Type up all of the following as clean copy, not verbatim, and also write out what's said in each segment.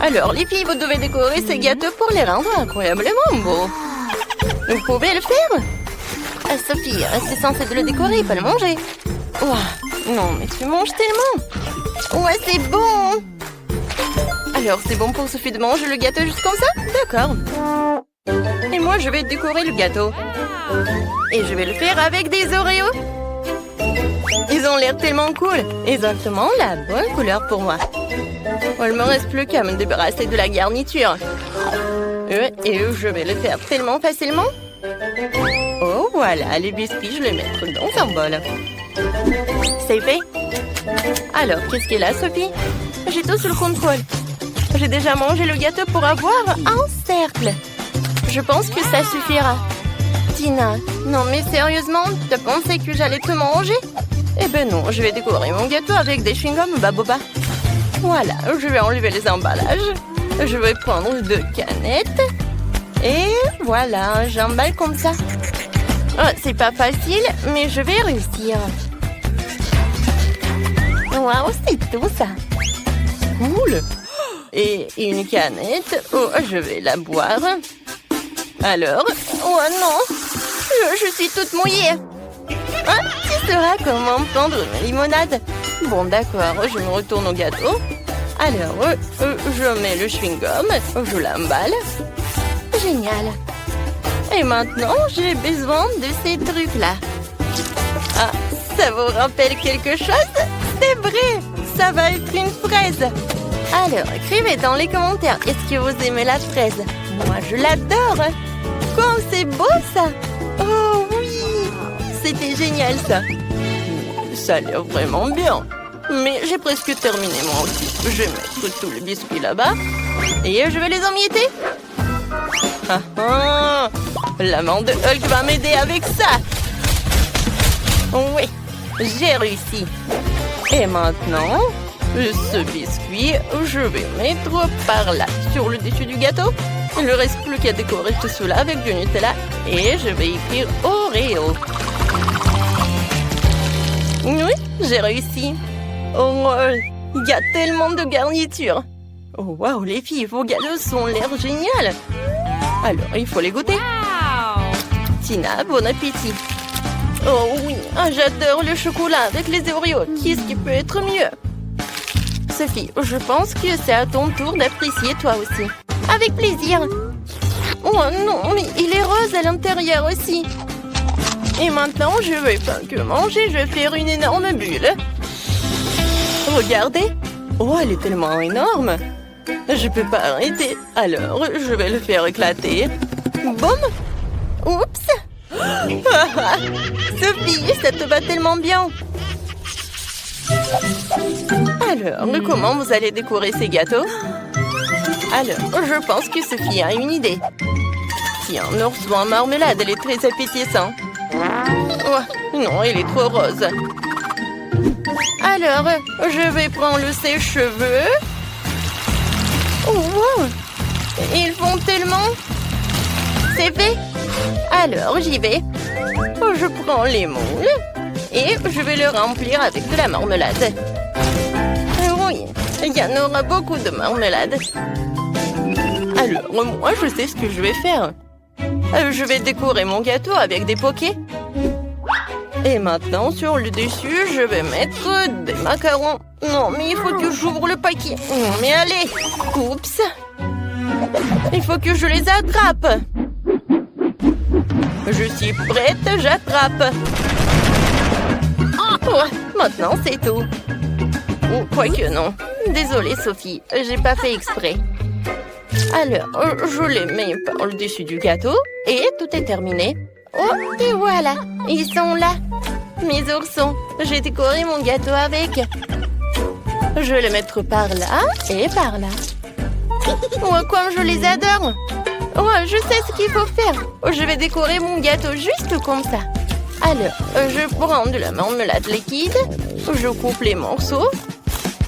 Alors, les filles, vous devez décorer ces gâteaux pour les rendre incroyablement beaux. Vous pouvez le faire? Ah, Sophie, c'est censé de le décorer, pas le manger. Ouah, non, mais tu manges tellement. Ouais, c'est bon. Alors, c'est bon pour Sophie de manger le gâteau juste comme ça? D'accord. Et moi, je vais décorer le gâteau. Et je vais le faire avec des Oreos. Ils ont l'air tellement cool. Exactement la bonne couleur pour moi. Il ne me reste plus qu'à me débarrasser de la garniture. Et je vais le faire tellement facilement. Oh, voilà, les biscuits, je les mettre dans un bol. C'est fait. Alors, qu'est-ce qu'il a, Sophie? J'ai tout sous le contrôle. J'ai déjà mangé le gâteau pour avoir un cercle. Je pense que ça suffira. Tina, non mais sérieusement, t'as pensé que j'allais te manger? Eh ben non, je vais décorer mon gâteau avec des chewing-gums Baboba. Voilà, je vais enlever les emballages. Je vais prendre 2 canettes. Et voilà, j'emballe comme ça. Oh, c'est pas facile, mais je vais réussir. Waouh, c'est tout ça. Cool. Et une canette. Oh, je vais la boire. Alors, oh non, je suis toute mouillée. Ah, tu sauras comment prendre une limonade. Bon, d'accord, je me retourne au gâteau. Alors, je mets le chewing-gum, je l'emballe. Génial. Et maintenant, j'ai besoin de ces trucs-là. Ah, ça vous rappelle quelque chose? C'est vrai, ça va être une fraise. Alors, écrivez dans les commentaires, est-ce que vous aimez la fraise? Moi, je l'adore. Comme c'est beau, ça. Oh oui, c'était génial, ça. Ça a l'air vraiment bien. Mais j'ai presque terminé, moi aussi. Je vais mettre tous les biscuits là-bas. Et je vais les emietter. Ah ah, l'amant de Hulk va m'aider avec ça. Oui, j'ai réussi. Et maintenant, ce biscuit, je vais mettre par là, sur le dessus du gâteau. Il ne reste plus qu'à décorer tout cela avec du Nutella. Et je vais écrire Oreo. Oui, j'ai réussi. Oh, il y a tellement de garnitures. Oh, waouh, les filles, vos gâteaux ont l'air génial. Alors, il faut les goûter. Tina, bon appétit. Oh oui, j'adore le chocolat avec les Oreos. Qu'est-ce qui peut être mieux? Sophie, je pense que c'est à ton tour d'apprécier toi aussi. Avec plaisir. Oh non, mais il est rose à l'intérieur aussi. Et maintenant, je vais pas que manger, je vais faire une énorme bulle. Regardez. Oh, elle est tellement énorme. Je peux pas arrêter. Alors, je vais le faire éclater. Boum. Oups. Sophie, ça te va tellement bien. Alors, comment vous allez décorer ces gâteaux? Alors, je pense que Sophie a une idée. Tiens, l'ourson en marmelade, elle est très appétissante. Oh, non, il est trop rose. Alors, je vais prendre le sèche-cheveux. Oh, wow! Ils font tellement. C'est fait. Alors, j'y vais. Je prends les moules et je vais le remplir avec de la marmelade. Oui, il y en aura beaucoup de marmelade. Alors, moi, je sais ce que je vais faire. Je vais décorer mon gâteau avec des pokés. Et maintenant, sur le dessus, je vais mettre des macarons. Non, mais il faut que j'ouvre le paquet. Mais allez, oups. Il faut que je les attrape. Je suis prête, j'attrape. Oh, maintenant, c'est tout. Oh, quoique non. Désolée, Sophie, j'ai pas fait exprès. Alors, je les mets par le dessus du gâteau et tout est terminé. Oh, et voilà, ils sont là. Mes oursons, j'ai décoré mon gâteau avec. Je vais les mettre par là et par là. Oh, comme je les adore. Oh, je sais ce qu'il faut faire. Je vais décorer mon gâteau juste comme ça. Alors, je prends de la marmelade liquide. Je coupe les morceaux.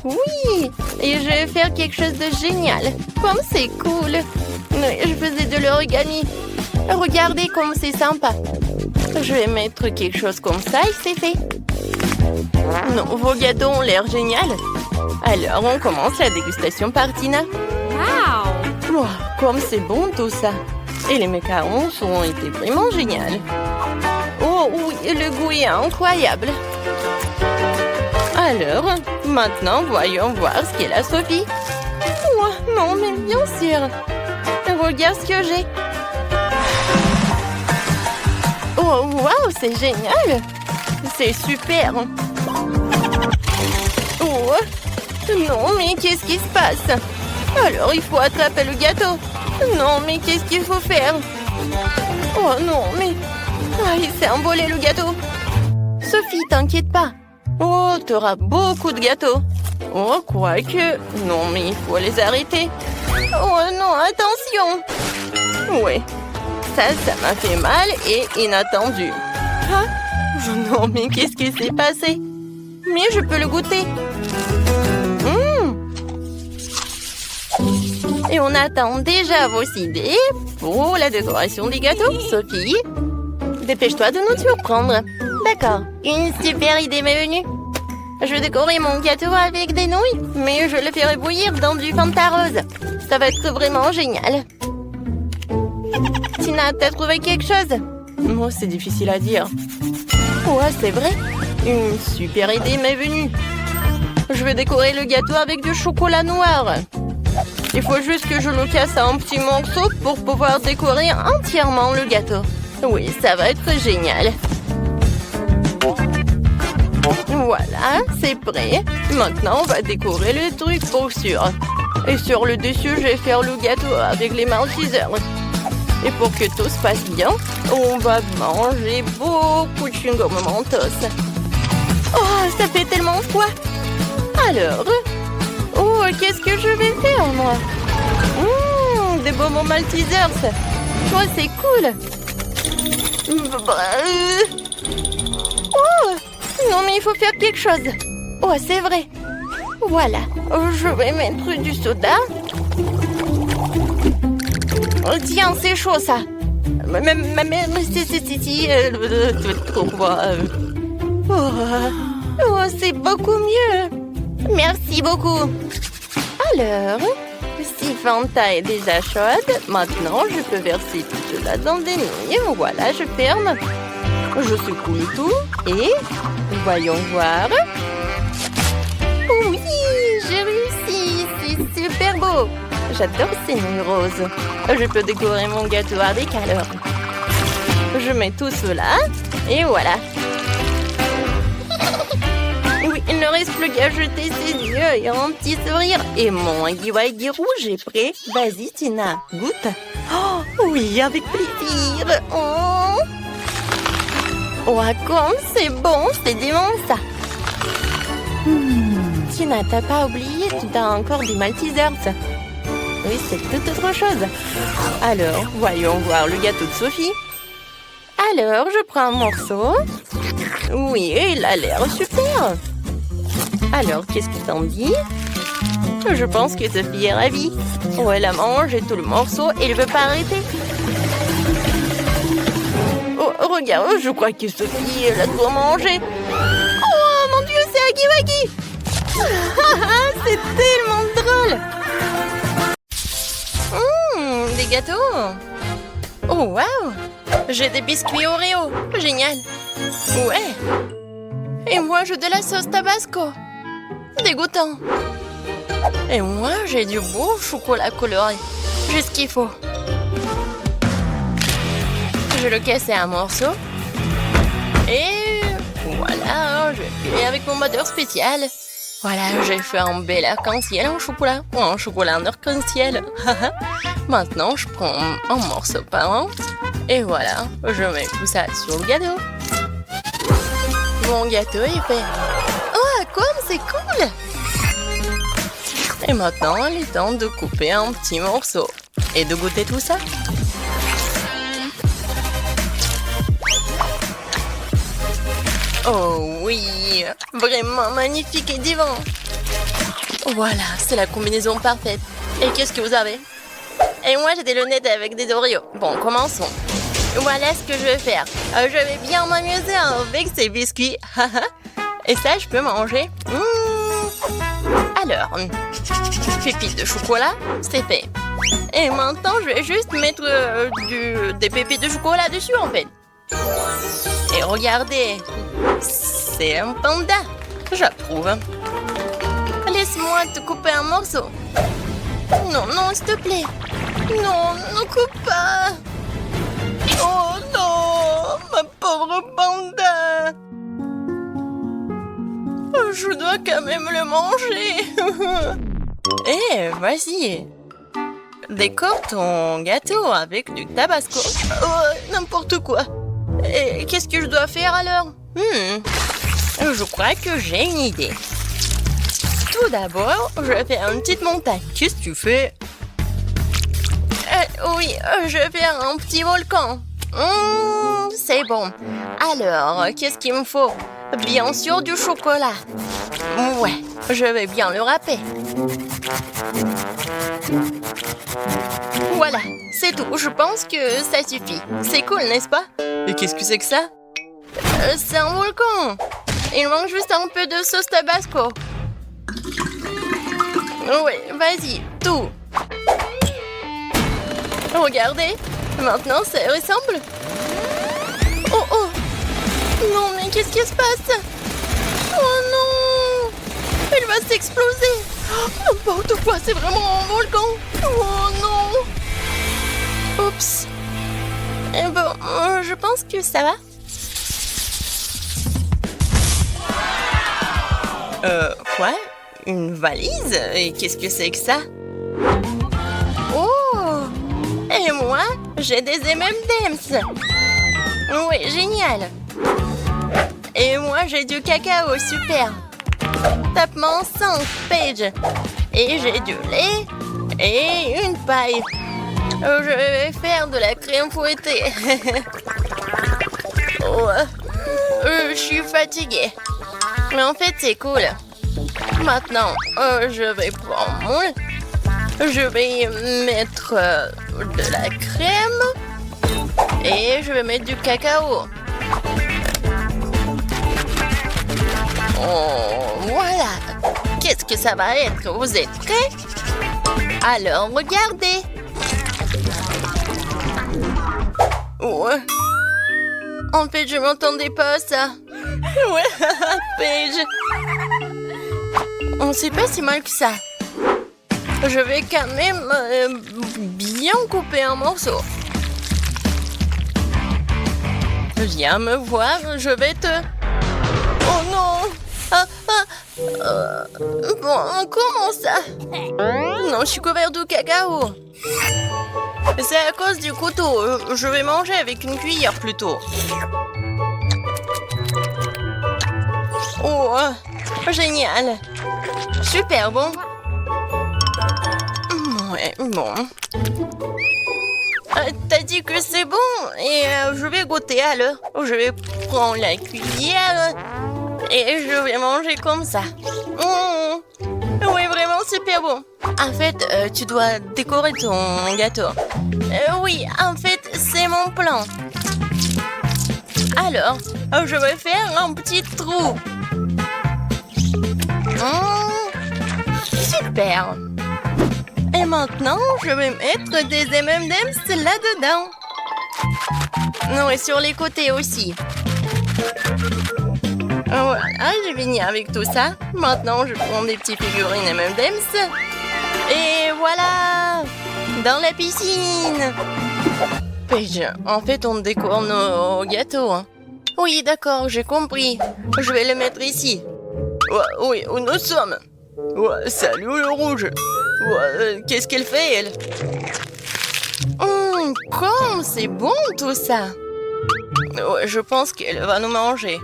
Oui, et je vais faire quelque chose de génial. Comme c'est cool. Je faisais de l'origami. Regardez comme c'est sympa. Je vais mettre quelque chose comme ça et c'est fait. Non, vos gâteaux ont l'air génial. Alors, on commence la dégustation par Tina. Oh, comme c'est bon tout ça. Et les macarons ont été vraiment géniaux. Oh oui, le goût est incroyable. Alors, maintenant, voyons voir ce qu'est la Sophie. Oh, non, mais bien sûr. Regarde ce que j'ai. Oh, waouh, c'est génial. C'est super. Oh, non, mais qu'est-ce qui se passe? Alors, il faut attraper le gâteau. Non, mais qu'est-ce qu'il faut faire? Oh non, mais... Ah, il s'est envolé le gâteau. Sophie, t'inquiète pas. Oh, t'auras beaucoup de gâteaux. Oh, quoique... Non, mais il faut les arrêter. Oh non, attention. Ouais, ça m'a fait mal et inattendu. Ah, non, mais qu'est-ce qui s'est passé? Mais je peux le goûter. Et on attend déjà vos idées pour la décoration des gâteaux, Sophie. Dépêche-toi de nous surprendre. D'accord, une super idée m'est venue. Je vais décorer mon gâteau avec des nouilles, mais je le ferai bouillir dans du Fanta rose. Ça va être vraiment génial. Tina, t'as trouvé quelque chose? Moi, c'est difficile à dire. Ouais, c'est vrai. Une super idée m'est venue. Je vais décorer le gâteau avec du chocolat noir. Il faut juste que je le casse en petits morceaux pour pouvoir décorer entièrement le gâteau. Oui, ça va être génial. Voilà, c'est prêt. Maintenant, on va décorer le truc pour sûr. Et sur le dessus, je vais faire le gâteau avec les maltesers. Et pour que tout se passe bien, on va manger beaucoup de chewing-gum Mentos. Oh, ça fait tellement froid. Alors... Oh, qu'est-ce que je vais faire, moi? Des bonbons Maltesers. Oh, c'est cool. Oh, non, mais il faut faire quelque chose. Oh, c'est vrai. Voilà, je vais mettre du soda. Oh, tiens, c'est chaud, ça. Mais oh, c'est beaucoup mieux. Merci beaucoup. Alors, si Fanta est déjà chaude, maintenant je peux verser tout cela dans des nouilles. Voilà, je ferme. Je secoue le tout et voyons voir. Oui, j'ai réussi. C'est super beau. J'adore ces nouilles roses. Je peux décorer mon gâteau avec alors. Je mets tout cela et voilà. Oui, il ne reste plus qu'à jeter ses yeux et un petit sourire. Et mon Huggy rouge est prêt. Vas-y, Tina, goûte. Oh, oui, avec plaisir. Oh, comme c'est bon, c'est dément ça. Tina, t'as pas oublié, tu as encore des Maltesers. Oui, c'est toute autre chose. Alors, voyons voir le gâteau de Sophie. Alors, je prends un morceau. Oui, il a l'air super. Alors, qu'est-ce que t'en dis? Je pense que Sophie est ravie. Oh, elle a mangé tout le morceau et elle veut pas arrêter. Oh, regarde, je crois que Sophie, elle a tout mangé. Oh, mon Dieu, c'est Huggy Wuggy. C'est tellement drôle. Des gâteaux. Oh, waouh. J'ai des biscuits Oreo. Génial. Ouais. Et moi, j'ai de la sauce Tabasco. Dégoûtant. Et moi, j'ai du beau chocolat coloré. J'ai ce qu'il faut. Je le casse en morceaux. Et voilà, je vais filer avec mon moteur spécial. Voilà, j'ai fait un bel arc-en-ciel en chocolat. Ou un chocolat en arc-en-ciel. Maintenant, je prends un morceau par un. Et voilà, je mets tout ça sur le gâteau. Mon gâteau est fait. Oh, comme c'est cool! Et maintenant, il est temps de couper un petit morceau. Et de goûter tout ça. Oh oui! Vraiment magnifique et divin! Voilà, c'est la combinaison parfaite. Et qu'est-ce que vous avez? Et moi, j'ai des lunettes avec des Oreos. Bon, commençons. Voilà ce que je vais faire. Je vais bien m'amuser avec ces biscuits. Et ça, je peux manger. Alors, pépite de chocolat, c'est fait. Et maintenant, je vais juste mettre des pépites de chocolat dessus, en fait. Et regardez, c'est un panda. J'approuve. Laisse-moi te couper un morceau. Non, non, s'il te plaît. Non, ne coupe pas. Oh non, ma pauvre panda. Je dois quand même le manger. Eh, vas-y. Décore ton gâteau avec du tabasco. Oh, n'importe quoi. Et qu'est-ce que je dois faire alors? Je crois que j'ai une idée. Tout d'abord, je vais faire une petite montagne. Qu'est-ce que tu fais? Oui, je vais faire un petit volcan. C'est bon. Alors, qu'est-ce qu'il me faut? Bien sûr, du chocolat. Ouais, je vais bien le râper. Voilà, c'est tout. Je pense que ça suffit. C'est cool, n'est-ce pas? Et qu'est-ce que c'est que ça? C'est un volcan. Il manque juste un peu de sauce tabasco. Oui, vas-y, tout. Regardez, maintenant ça ressemble. Oh oh. Non, mais qu'est-ce qui se passe? Oh non. Il va s'exploser. Oh, n'importe quoi, c'est vraiment un volcan. Oh non. Oups. Et bon, je pense que ça va. Quoi? Une valise? Et qu'est-ce que c'est que ça? Oh! Et moi, j'ai des M&M's. Oui, génial. Et moi, j'ai du cacao, super. Tapement 5, Paige. Et j'ai du lait et une paille. Je vais faire de la crème fouettée. Oh, je suis fatiguée. Mais en fait, c'est cool. Maintenant, je vais prendre mon lait. Je vais mettre de la crème. Et je vais mettre du cacao. Oh, voilà. Qu'est-ce que ça va être? Vous êtes prêts? Alors, regardez. Ouais. En fait, je m'entendais pas ça. Ouais, Paige. On sait pas si mal que ça. Je vais quand même bien couper un morceau. Viens me voir, je vais te... Oh non! Bon, comment ça? Non, je suis couvert de cacao. C'est à cause du couteau. Je vais manger avec une cuillère plutôt. Oh, génial. Super bon. Ouais, bon. T'as dit que c'est bon et je vais goûter alors. Je vais prendre la cuillère et je vais manger comme ça. Oui, vraiment super bon. En fait, tu dois décorer ton gâteau. Oui, en fait, c'est mon plan. Alors, je vais faire un petit trou. Super. Et maintenant, je vais mettre des M&M's là-dedans. Non, et sur les côtés aussi. Voilà, j'ai fini avec tout ça. Maintenant, je prends des petites figurines M&M's. Et voilà! Dans la piscine! Paige, en fait, on décore nos gâteaux. Hein. Oui, d'accord, j'ai compris. Je vais le mettre ici. Ouais, oui, où nous sommes. Ouais, salut le rouge. Ouais, qu'est-ce qu'elle fait, elle? Comme c'est bon tout ça. Ouais, je pense qu'elle va nous manger.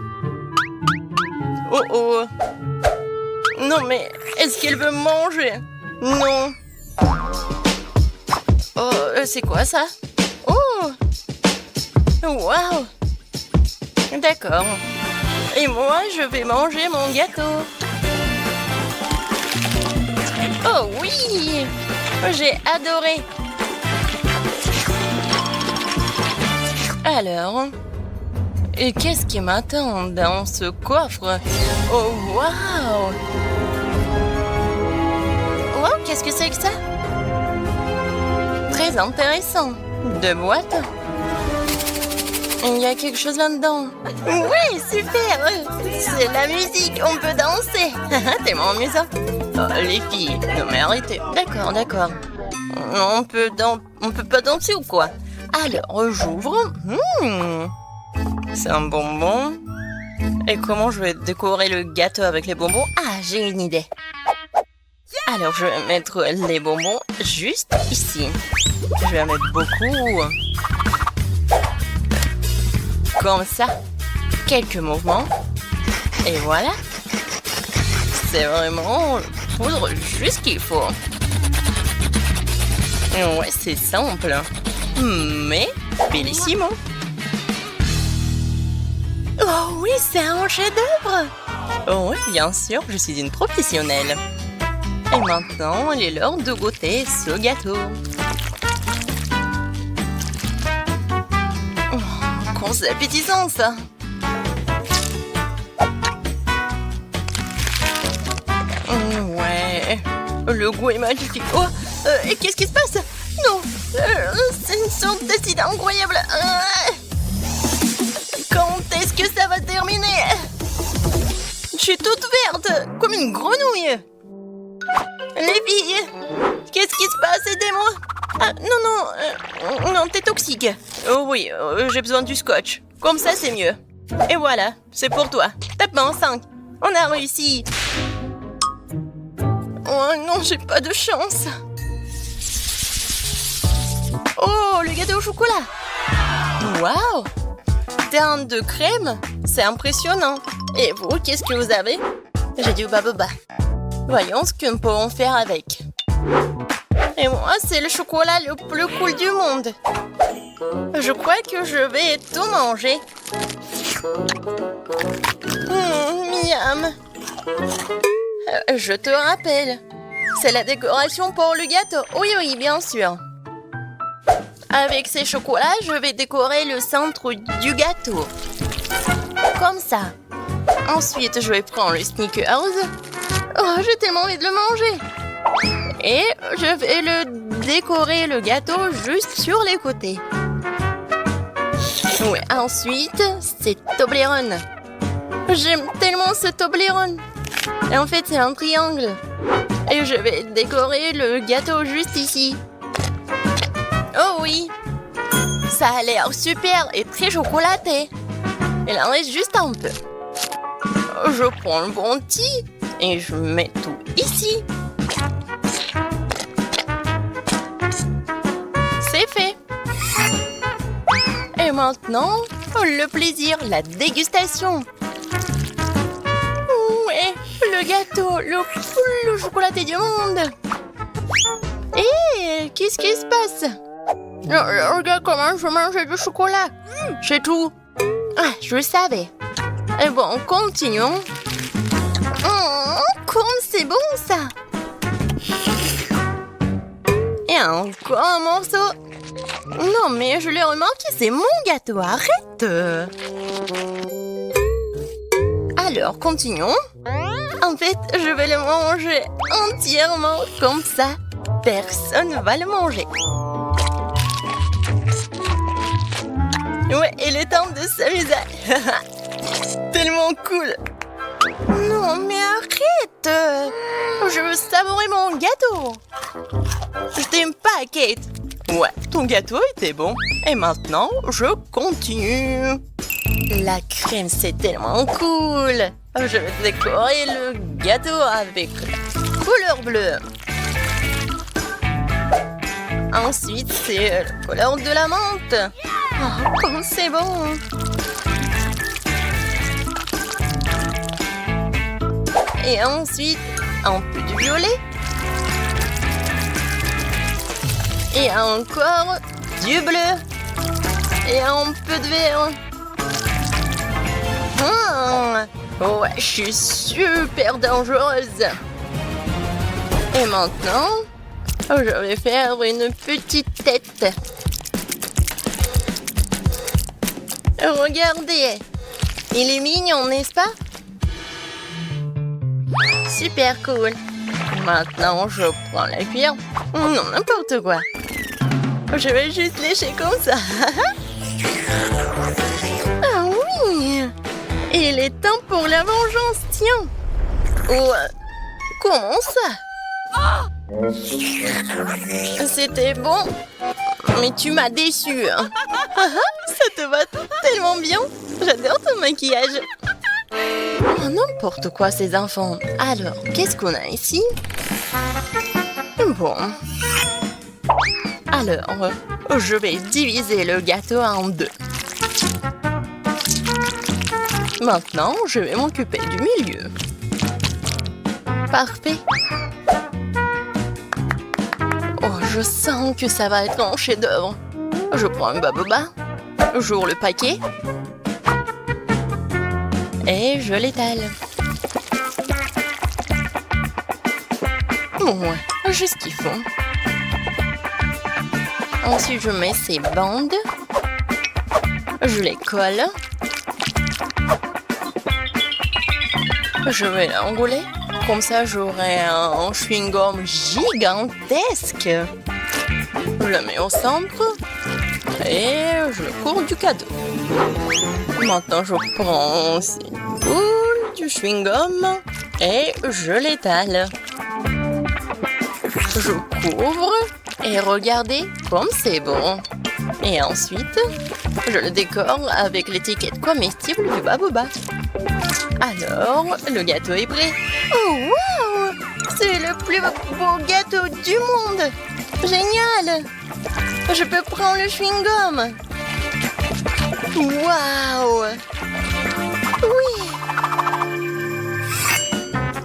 Oh oh. Non, mais est-ce qu'elle veut manger? Non. Oh, c'est quoi ça? Oh. Waouh. D'accord. Et moi, je vais manger mon gâteau. Oh oui! J'ai adoré. Alors, et qu'est-ce qui m'attend dans ce coffre? Oh waouh! Wow, qu'est-ce que c'est que ça? très intéressant. 2 boîtes. Il y a quelque chose là-dedans. Oui, super. C'est la musique, on peut danser. Tellement amusant. Oh, les filles, non mais arrêtez. D'accord, d'accord. On peut pas danser ou quoi? Alors, j'ouvre. C'est un bonbon. Et comment je vais décorer le gâteau avec les bonbons? Ah, j'ai une idée. Alors, je vais mettre les bonbons juste ici. Je vais en mettre beaucoup. Comme ça. Quelques mouvements. Et voilà. C'est vraiment poudre juste qu'il faut. Ouais, c'est simple. Mais bellissimo. Oh oui, c'est un chef-d'œuvre. Oh oui, bien sûr, je suis une professionnelle. Et maintenant, il est l'heure de goûter ce gâteau. Oh, comment c'est appétissant, ça. Ouais, le goût est magnifique. Oh, qu'est-ce qui se passe? Non, c'est une sorte d'acide incroyable. Quand est-ce que ça va terminer? Je suis toute verte, comme une grenouille. Les filles, qu'est-ce qui se passe? Aidez-moi. Ah, non, t'es toxique. Oh oui, j'ai besoin du scotch. Comme ça, c'est mieux. Et voilà, c'est pour toi. Tape-moi en 5. On a réussi. Oh non, j'ai pas de chance. Oh, le gâteau au chocolat. Waouh! Teinte de crème, c'est impressionnant. Et vous, qu'est-ce que vous avez? J'ai du baboba. Voyons ce que nous pouvons faire avec. Et moi, c'est le chocolat le plus cool du monde. Je crois que je vais tout manger. Miam. Je te rappelle, c'est la décoration pour le gâteau. Oui, bien sûr. Avec ces chocolats, je vais décorer le centre du gâteau. Comme ça. Ensuite, je vais prendre le Snickers. Oh, j'ai tellement envie de le manger. Et je vais le décorer le gâteau juste sur les côtés. Oui, ensuite, c'est Toblerone. J'aime tellement ce Toblerone. Et en fait, c'est un triangle. Et je vais décorer le gâteau juste ici. Oh oui, ça a l'air super et très chocolaté. Il en reste juste un peu. Je prends le bounty et je mets tout ici. C'est fait. Et maintenant, le plaisir, la dégustation. Ouais, le gâteau le plus chocolaté du monde. Et qu'est-ce qui se passe? Regarde comment je mange du chocolat. C'est tout. Ah, je le savais. Et bon, continuons. Comme c'est bon, ça. Et encore un morceau. Non, mais je l'ai remarqué, c'est mon gâteau. Arrête. Alors, continuons. En fait, je vais le manger entièrement comme ça. Personne ne va le manger. Ouais, il est temps de s'amuser. Tellement cool. Non, mais arrête. Je veux savourer mon gâteau. Je t'aime pas, Kate. Ouais, ton gâteau était bon. Et maintenant, je continue. La crème, c'est tellement cool. Je vais décorer le gâteau avec couleur bleue. Ensuite, c'est la couleur de la menthe. Oh, comme c'est bon. Et ensuite, un peu de violet. Et encore du bleu. Et un peu de vert. Ouais, je suis super dangereuse. Et maintenant, je vais faire une petite tête. Regardez, il est mignon, n'est-ce pas? Super cool. Maintenant, je prends la cuillère. Non, n'importe quoi. Je vais juste lécher comme ça. Ah oui! Il est temps pour la vengeance, tiens! Oh, comment ça? C'était bon, mais tu m'as déçu. Hein. Ça te va tellement bien. J'adore ton maquillage. Oh, n'importe quoi, ces enfants. Alors, qu'est-ce qu'on a ici? Bon. Alors, je vais diviser le gâteau en deux. Maintenant, je vais m'occuper du milieu. Parfait. Oh, je sens que ça va être un chef-d'œuvre. Je prends un baboba, j'ouvre le paquet et je l'étale. Ouais, juste ce qu'il faut. Ensuite, je mets ces bandes. Je les colle. Je vais l'enrouler. Comme ça, j'aurai un chewing-gum gigantesque. Je le mets au centre. Et je le cours du cadeau. Maintenant, je prends aussi du chewing-gum. Et je l'étale. Je couvre. Et regardez comme c'est bon. Et ensuite, je le décore avec l'étiquette comestible du baboba. Alors, le gâteau est prêt. Oh, wow! C'est le plus beau gâteau du monde! Génial! Je peux prendre le chewing-gum. Wow! Oui!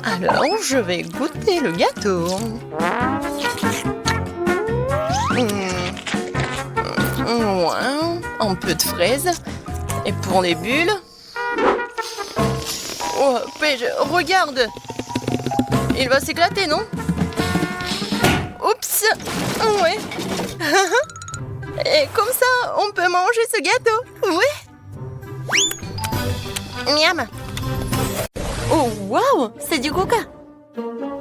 Alors, je vais goûter le gâteau. Ouais, un peu de fraises. Et pour les bulles... Oh, Paige, regarde! Il va s'éclater, non? Oups! Ouais! Et comme ça, on peut manger ce gâteau! Ouais! Miam! Oh, waouh! C'est du coca!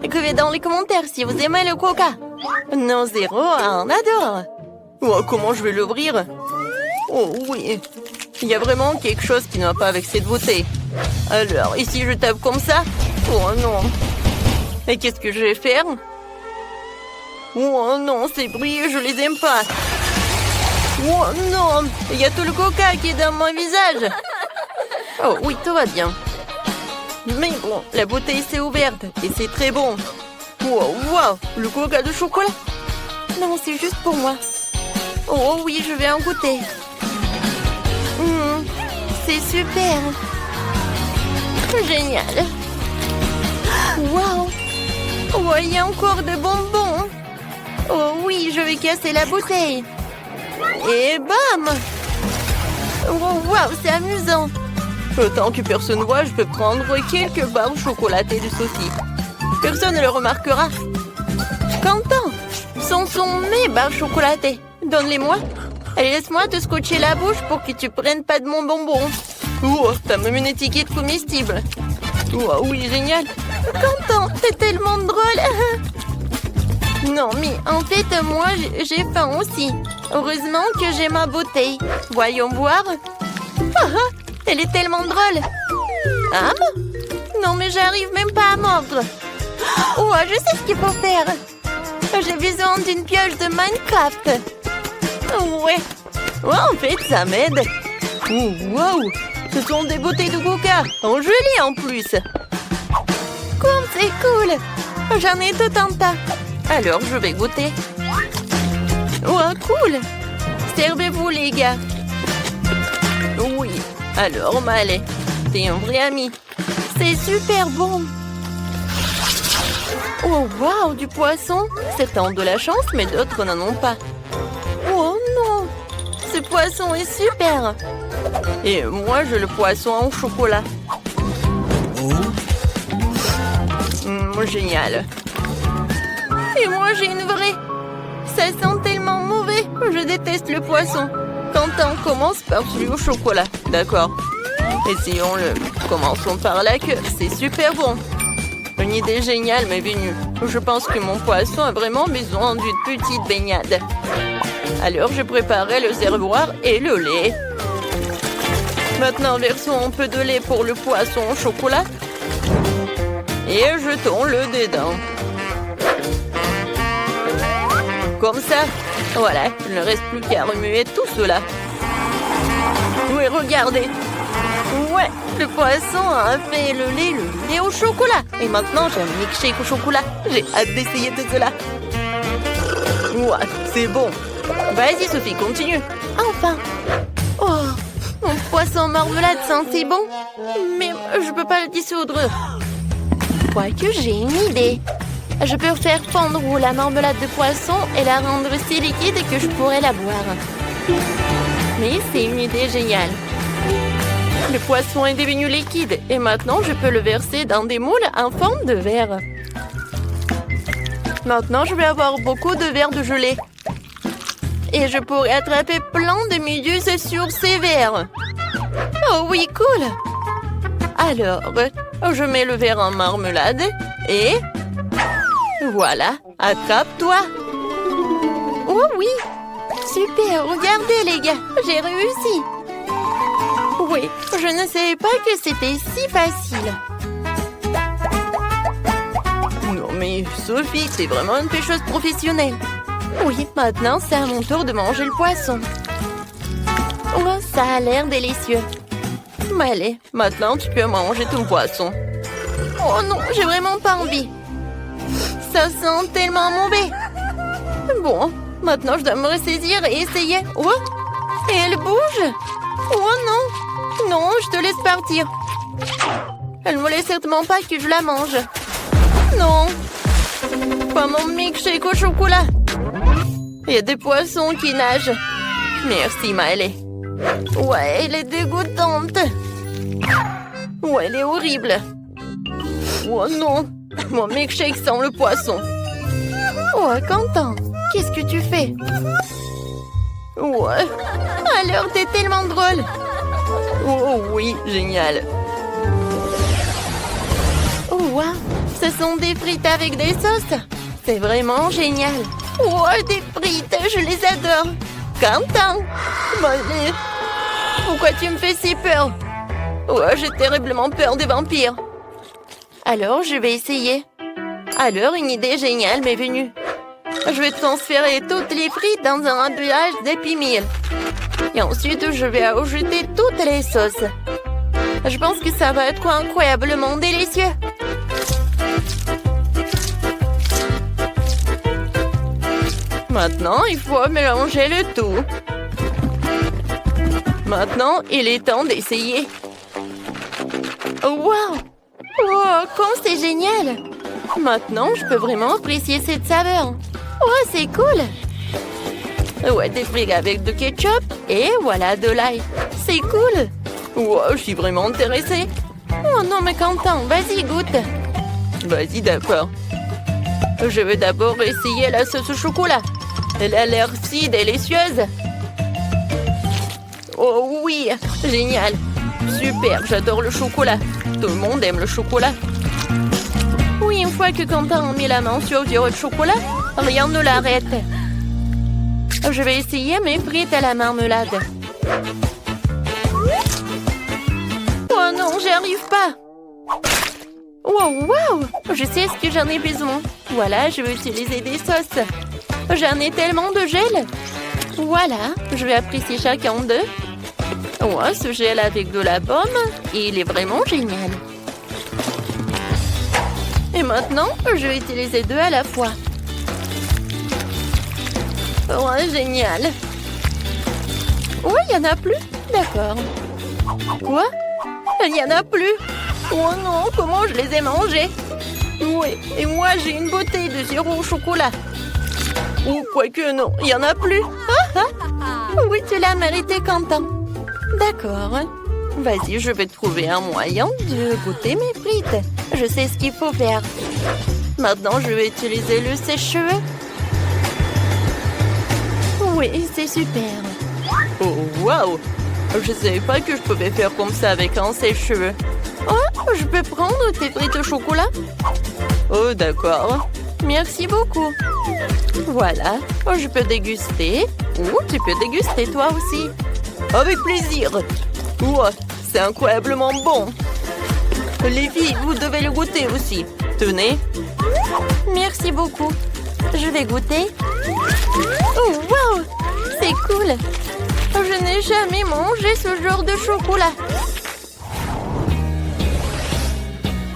Écrivez dans les commentaires si vous aimez le coca! Non, zéro, on adore! Oh, comment je vais l'ouvrir? Oh, oui! Il y a vraiment quelque chose qui ne va pas avec cette bouteille. Alors, ici, je tape comme ça. Oh non. Et qu'est-ce que je vais faire? Oh non, ces bruits, je les aime pas. Oh non, il y a tout le coca qui est dans mon visage. Oh oui, tout va bien. Mais bon, la bouteille s'est ouverte et c'est très bon. Oh, wow, le coca de chocolat. Non, c'est juste pour moi. Oh oui, je vais en goûter. C'est super. Génial. Wow. Oh, il y a encore de bonbons. Oh oui, je vais casser la bouteille. Et bam. Oh, wow, c'est amusant. Tant que personne ne voit, je peux prendre quelques barres chocolatées de saucisses. Personne ne le remarquera. Quentin, ce sont mes barres chocolatées. Donne-les-moi. Allez, laisse-moi te scotcher la bouche pour que tu prennes pas de mon bonbon. Oh, t'as même une étiquette comestible. Oh, oui, génial. Quentin, t'es tellement drôle. Non, mais en fait, moi, j'ai faim aussi. Heureusement que j'ai ma bouteille. Voyons voir. Elle est tellement drôle. Ah? Non, mais j'arrive même pas à mordre. Oh, je sais ce qu'il faut faire. J'ai besoin d'une pioche de Minecraft. Ouais. Oh, en fait, ça m'aide. Oh, wow. Ce sont des bouteilles de coca. En gelée en plus. Comme c'est cool. J'en ai tout un tas. Alors, je vais goûter. Oh, cool. Servez-vous, les gars. Oui. Alors, Malé, t'es un vrai ami. C'est super bon. Oh, wow, du poisson. Certains ont de la chance, mais d'autres n'en ont pas. Oh non. Ce poisson est super. Et moi, j'ai le poisson en chocolat. Génial. Et moi, j'ai une vraie. Ça sent tellement mauvais. Je déteste le poisson. Quentin, commence par celui au chocolat. D'accord. Essayons-le. Commençons par la queue. C'est super bon. Une idée géniale m'est venue. Je pense que mon poisson a vraiment besoin d'une petite baignade. Alors, je préparais le réservoir et le lait. Maintenant, versons un peu de lait pour le poisson au chocolat. Et jetons-le dedans. Comme ça. Voilà, il ne reste plus qu'à remuer tout cela. Oui, regardez. Ouais, le poisson a fait le lait au chocolat. Et maintenant, j'ai un milkshake au chocolat. J'ai hâte d'essayer tout cela. Ouais, c'est bon. Vas-y, Sophie, continue. Enfin. Oh, mon poisson marmelade sent si bon. Mais je peux pas le dissoudre. Quoique j'ai une idée. Je peux faire fondre la marmelade de poisson et la rendre si liquide que je pourrais la boire. Mais c'est une idée géniale. Le poisson est devenu liquide et maintenant je peux le verser dans des moules en forme de verre. Maintenant, je vais avoir beaucoup de verres de gelée. Et je pourrais attraper plein de méduses sur ces verres. Oh oui, cool! Alors, je mets le verre en marmelade et... Voilà, attrape-toi! Oh oui! Super, regardez les gars, j'ai réussi! Oui, je ne savais pas que c'était si facile. Non mais Sophie, c'est vraiment une pêcheuse professionnelle. Oui, maintenant c'est à mon tour de manger le poisson. Oh, ça a l'air délicieux. Allez, maintenant tu peux manger ton poisson. Oh non, j'ai vraiment pas envie. Ça sent tellement mauvais. Bon, maintenant je dois me ressaisir et essayer. Oh, et elle bouge. Oh non, non, je te laisse partir. Elle ne voulait certainement pas que je la mange. Non, pas mon milkshake au chocolat. Il y a des poissons qui nagent. Merci, Miley. Ouais, elle est dégoûtante. Ouais, elle est horrible. Oh non, mon milkshake sent le poisson. Oh, Quentin, qu'est-ce que tu fais? Ouais, alors t'es tellement drôle. Oh oui, génial. Oh wow, ce sont des frites avec des sauces. C'est vraiment génial. Oh, des frites, je les adore. Quentin, Molly, pourquoi tu me fais si peur? Oh, j'ai terriblement peur des vampires. Alors, je vais essayer. Alors, une idée géniale m'est venue. Je vais transférer toutes les frites dans un emballage d'Happy Meal. Et ensuite, je vais ajouter toutes les sauces. Je pense que ça va être incroyablement délicieux. Maintenant, il faut mélanger le tout. Maintenant, il est temps d'essayer. Wow! Oh, comme c'est génial! Maintenant, je peux vraiment apprécier cette saveur. Oh, c'est cool! Ouais, des frites avec du ketchup et voilà de l'ail. C'est cool! Wow, je suis vraiment intéressée. Oh non, mais Quentin, vas-y, goûte. Vas-y, d'accord. Je vais d'abord essayer la sauce au chocolat. Elle a l'air si délicieuse. Oh oui, génial. Super, j'adore le chocolat. Tout le monde aime le chocolat. Oui, une fois que Quentin a mis la main sur du chocolat, rien ne l'arrête. Je vais essayer mes frites à la marmelade. Oh non, j'y arrive pas. Wow, wow, je sais ce que j'en ai besoin. Voilà, je vais utiliser des sauces. J'en ai tellement de gel. Voilà, je vais apprécier chacun d'eux. Ouais, ce gel avec de la pomme, il est vraiment génial. Et maintenant, je vais utiliser deux à la fois. Ouais, génial. Ouais, il n'y en a plus. D'accord. Quoi? Il n'y en a plus. Oh non, comment je les ai mangés? Oui, et moi j'ai une bouteille de sirop au chocolat. Ou quoique non, il n'y en a plus. Ah, ah. Oui, tu l'as mérité, Quentin. D'accord. Vas-y, je vais trouver un moyen de goûter mes frites. Je sais ce qu'il faut faire. Maintenant, je vais utiliser le sèche-cheveux. Oui, c'est super. Oh, waouh! Je ne savais pas que je pouvais faire comme ça avec un sèche-cheveux. Oh, je peux prendre tes frites au chocolat? Oh, d'accord. Merci beaucoup. Voilà, je peux déguster. Ou tu peux déguster toi aussi. Avec plaisir. Wow, c'est incroyablement bon. Les filles, vous devez le goûter aussi. Tenez. Merci beaucoup. Je vais goûter. Oh, wow! C'est cool. Je n'ai jamais mangé ce genre de chocolat.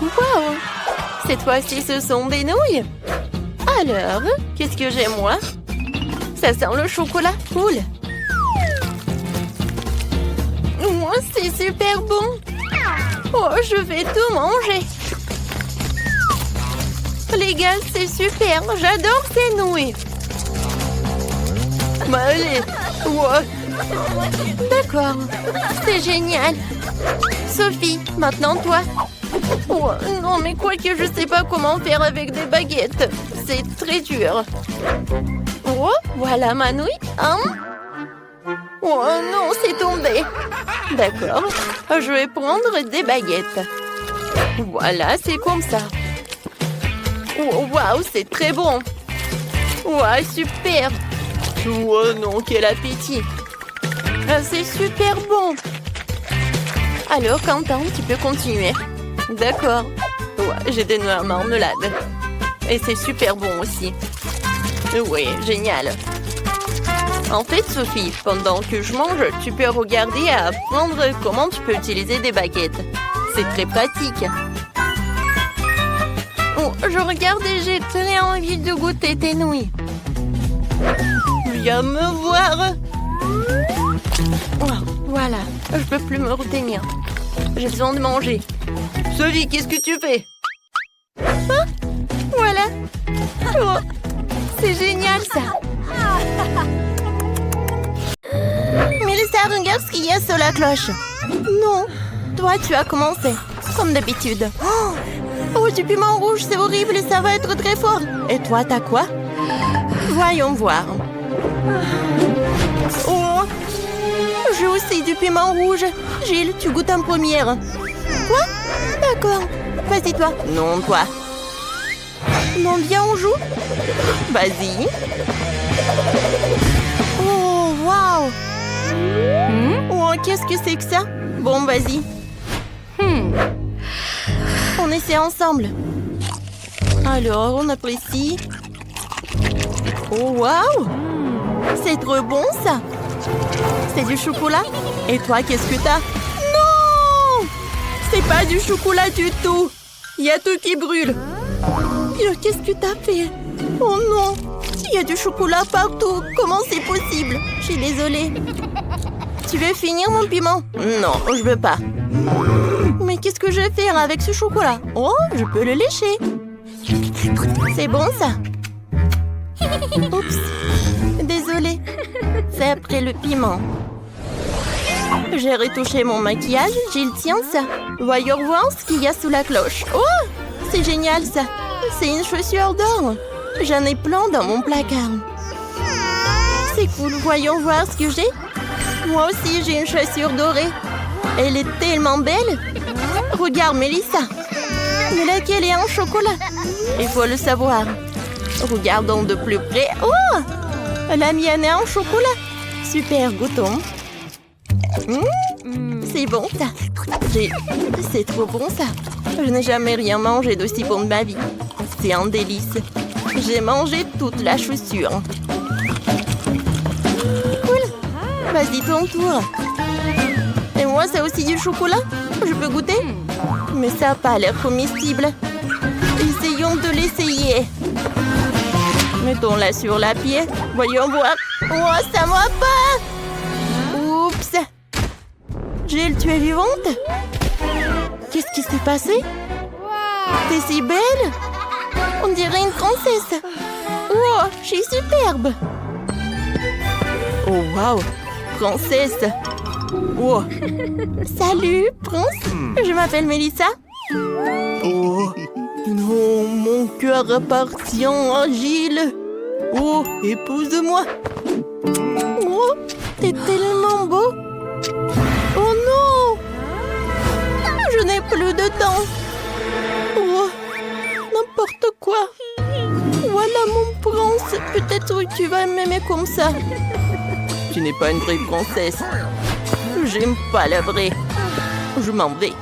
Wow! Cette fois-ci, ce sont des nouilles. Alors, qu'est-ce que j'ai, moi? Ça sent le chocolat. Cool. Oh, c'est super bon. Oh, je vais tout manger. Les gars, c'est super. J'adore ces nouilles. Mais allez. Ouais. D'accord. C'est génial. Sophie, maintenant toi. Oh, non, mais quoi que je sais pas comment faire avec des baguettes. C'est très dur. Oh, voilà ma nouille. Hein? Oh non, c'est tombé. D'accord. Je vais prendre des baguettes. Voilà, c'est comme ça. Oh, waouh, c'est très bon. Waouh, super. Oh non, quel appétit. C'est super bon. Alors, Quentin, tu peux continuer. D'accord. Ouais, j'ai des noix à marmelade. Et c'est super bon aussi. Oui, génial. En fait, Sophie, pendant que je mange, tu peux regarder et apprendre comment tu peux utiliser des baguettes. C'est très pratique. Oh, je regarde et j'ai très envie de goûter tes nouilles. Viens me voir. Oh, voilà, je peux plus me retenir. J'ai besoin de manger. Sophie, qu'est-ce que tu fais? Ah, voilà. Oh, c'est génial ça. Mélissa, regarde ce qu'il y a sur la cloche. Non, toi tu as commencé, comme d'habitude. Oh, du piment rouge, c'est horrible et ça va être très fort. Et toi, t'as quoi? Voyons voir. Oh, j'ai aussi du piment rouge. Gilles, tu goûtes en première. Quoi? D'accord. Vas-y, toi. Non, toi. Non, viens, on joue. Vas-y. Oh, waouh. Oh, qu'est-ce que c'est que ça? Bon, vas-y. On essaie ensemble. Alors, on apprécie. Oh, waouh! C'est trop bon, ça! C'est du chocolat? Et toi, qu'est-ce que t'as? Non! C'est pas du chocolat du tout! Il y a tout qui brûle. Qu'est-ce que t'as fait? Oh non! Il y a du chocolat partout. Comment c'est possible? Je suis désolée. Tu veux finir mon piment? Non, je veux pas. Mais qu'est-ce que je vais faire avec ce chocolat? Oh, je peux le lécher. C'est bon, ça? Oups. Désolée. C'est après le piment. J'ai retouché mon maquillage. Gilles, tiens ça. Voyons voir ce qu'il y a sous la cloche. Oh, c'est génial, ça. C'est une chaussure d'or. J'en ai plein dans mon placard. C'est cool. Voyons voir ce que j'ai. Moi aussi, j'ai une chaussure dorée. Elle est tellement belle. Regarde, Mélissa. Mais laquelle est en chocolat? Il faut le savoir. Regardons de plus près. Oh! La mienne est en chocolat. Super, goûtons. C'est bon, ça. C'est trop bon, ça. Je n'ai jamais rien mangé d'aussi bon de ma vie. C'est un délice. J'ai mangé toute la chaussure. Cool. Vas-y, ton tour. Et moi, c'est aussi du chocolat? Je peux goûter? Mais ça n'a pas l'air comestible. Essayons de l'essayer. Mettons-la sur la pied. Voyons voir. Oh, ça ne va pas! Oups! Gilles, tu es vivante? Qu'est-ce qui s'est passé? T'es si belle! On dirait une princesse. Oh, je suis superbe. Oh, waouh! Princesse! Oh! Salut, prince! Je m'appelle Mélissa. Oh! Non, mon cœur appartient à Gilles. Oh, épouse-moi. Oh, t'es tellement beau. Oh non! Je n'ai plus de temps. Oh, n'importe quoi. peut-être tu vas m'aimer comme ça. Tu n'es pas une vraie princesse. J'aime pas la vraie. Je m'en vais.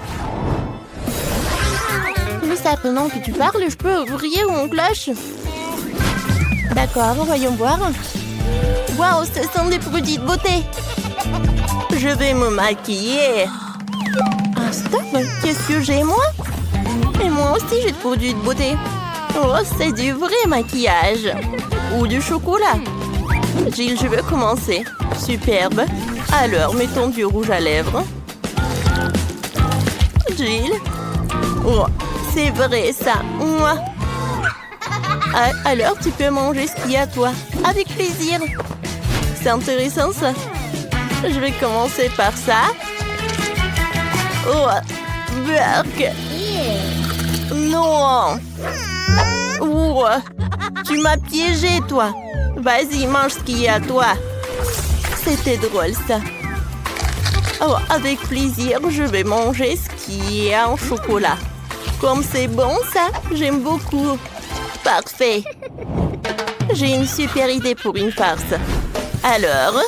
Mais ça, pendant que tu parles, je peux ouvrir mon cloche. D'accord, voyons voir. Waouh, ce sont des produits de beauté. Je vais me maquiller. Ah, stop, qu'est-ce que j'ai, moi? Et moi aussi, j'ai des produits de beauté. Oh, c'est du vrai maquillage. Ou du chocolat. Jill, je veux commencer. Superbe. Alors, mettons du rouge à lèvres. Jill. Oh, c'est vrai, ça. Moi. Ah, alors, tu peux manger ce qu'il y a, toi. Avec plaisir. C'est intéressant, ça. Je vais commencer par ça. Oh, burk. Non. Oh, tu m'as piégé, toi. Vas-y, mange ce qu'il y a, toi. C'était drôle, ça. Oh, avec plaisir, je vais manger ce qui est en chocolat. Comme c'est bon, ça, j'aime beaucoup. Parfait. J'ai une super idée pour une farce. Alors...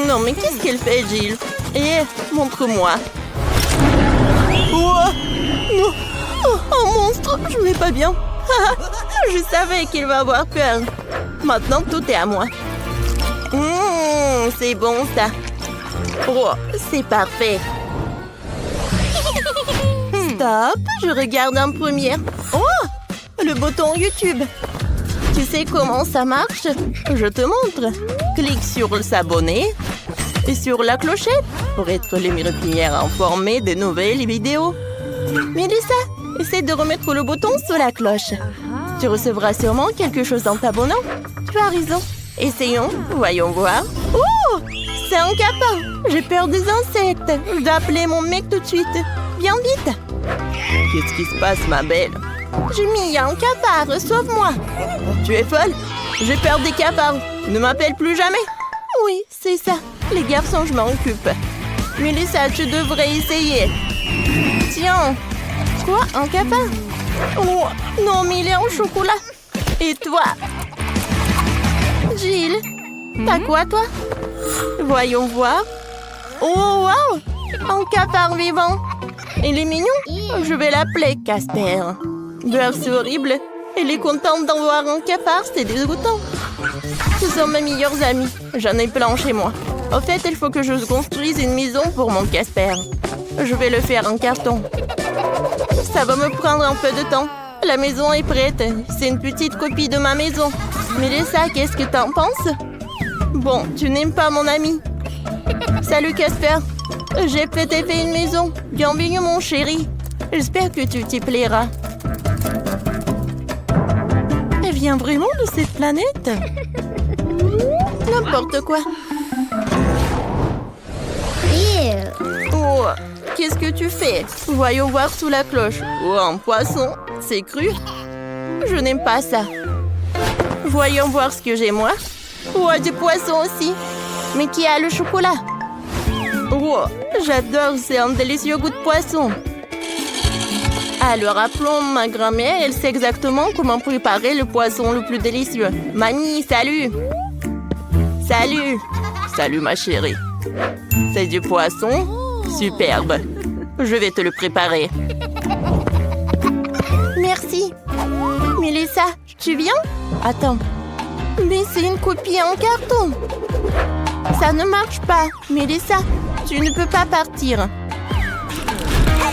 Non, mais qu'est-ce qu'elle fait, Jill? Montre-moi. Oh, non. Oh, un monstre, je vais pas bien. Je savais qu'il va avoir peur. Maintenant, tout est à moi. C'est bon, ça. Oh, c'est parfait. Stop, je regarde en première. Oh, le bouton YouTube. Tu sais comment ça marche? Je te montre. Clique sur s'abonner et sur la clochette pour être les premières informées des nouvelles vidéos. Mélissa, essaie de remettre le bouton sur la cloche. Tu recevras sûrement quelque chose en t'abonnant. Tu as raison. Essayons, voyons voir. Oh, c'est un capin. J'ai peur des insectes. Je dois appeler mon mec tout de suite. Viens vite. Qu'est-ce qui se passe, ma belle? J'ai mis un cafard, sauve-moi. Tu es folle? J'ai peur des cafards. Ne m'appelle plus jamais. Oui, c'est ça. Les garçons, je m'en occupe. Mélissa, tu devrais essayer. Tiens. Quoi, un cafard? Oh, non, mais il est en chocolat. Et toi? Jill, t'as quoi, toi? Voyons voir. Oh, wow! Un cafard vivant. Il est mignon. Je vais l'appeler Casper. Bref, c'est horrible. Elle est contente d'en voir un cafard, c'est dégoûtant. Ce sont mes meilleurs amis. J'en ai plein chez moi. Au fait, il faut que je construise une maison pour mon Casper. Je vais le faire en carton. Ça va me prendre un peu de temps. La maison est prête. C'est une petite copie de ma maison. Mélissa, qu'est-ce que t'en penses? Bon, tu n'aimes pas mon ami. Salut Casper. J'ai peut-être fait une maison. Bienvenue mon chéri. J'espère que tu t'y plairas. Elle vient vraiment de cette planète? N'importe quoi. Oh, qu'est-ce que tu fais? Voyons voir sous la cloche. Oh, un poisson. C'est cru? Je n'aime pas ça. Voyons voir ce que j'ai moi. Oh, du poisson aussi. Mais qui a le chocolat? Oh, j'adore, c'est un délicieux goût de poisson. Alors, appelons ma grand-mère, elle sait exactement comment préparer le poisson le plus délicieux. Mamie, salut! Salut! Salut, ma chérie. C'est du poisson? Superbe. Je vais te le préparer. Merci. Mélissa, tu viens? Attends. Mais c'est une copie en carton. Ça ne marche pas. Mélissa, tu ne peux pas partir.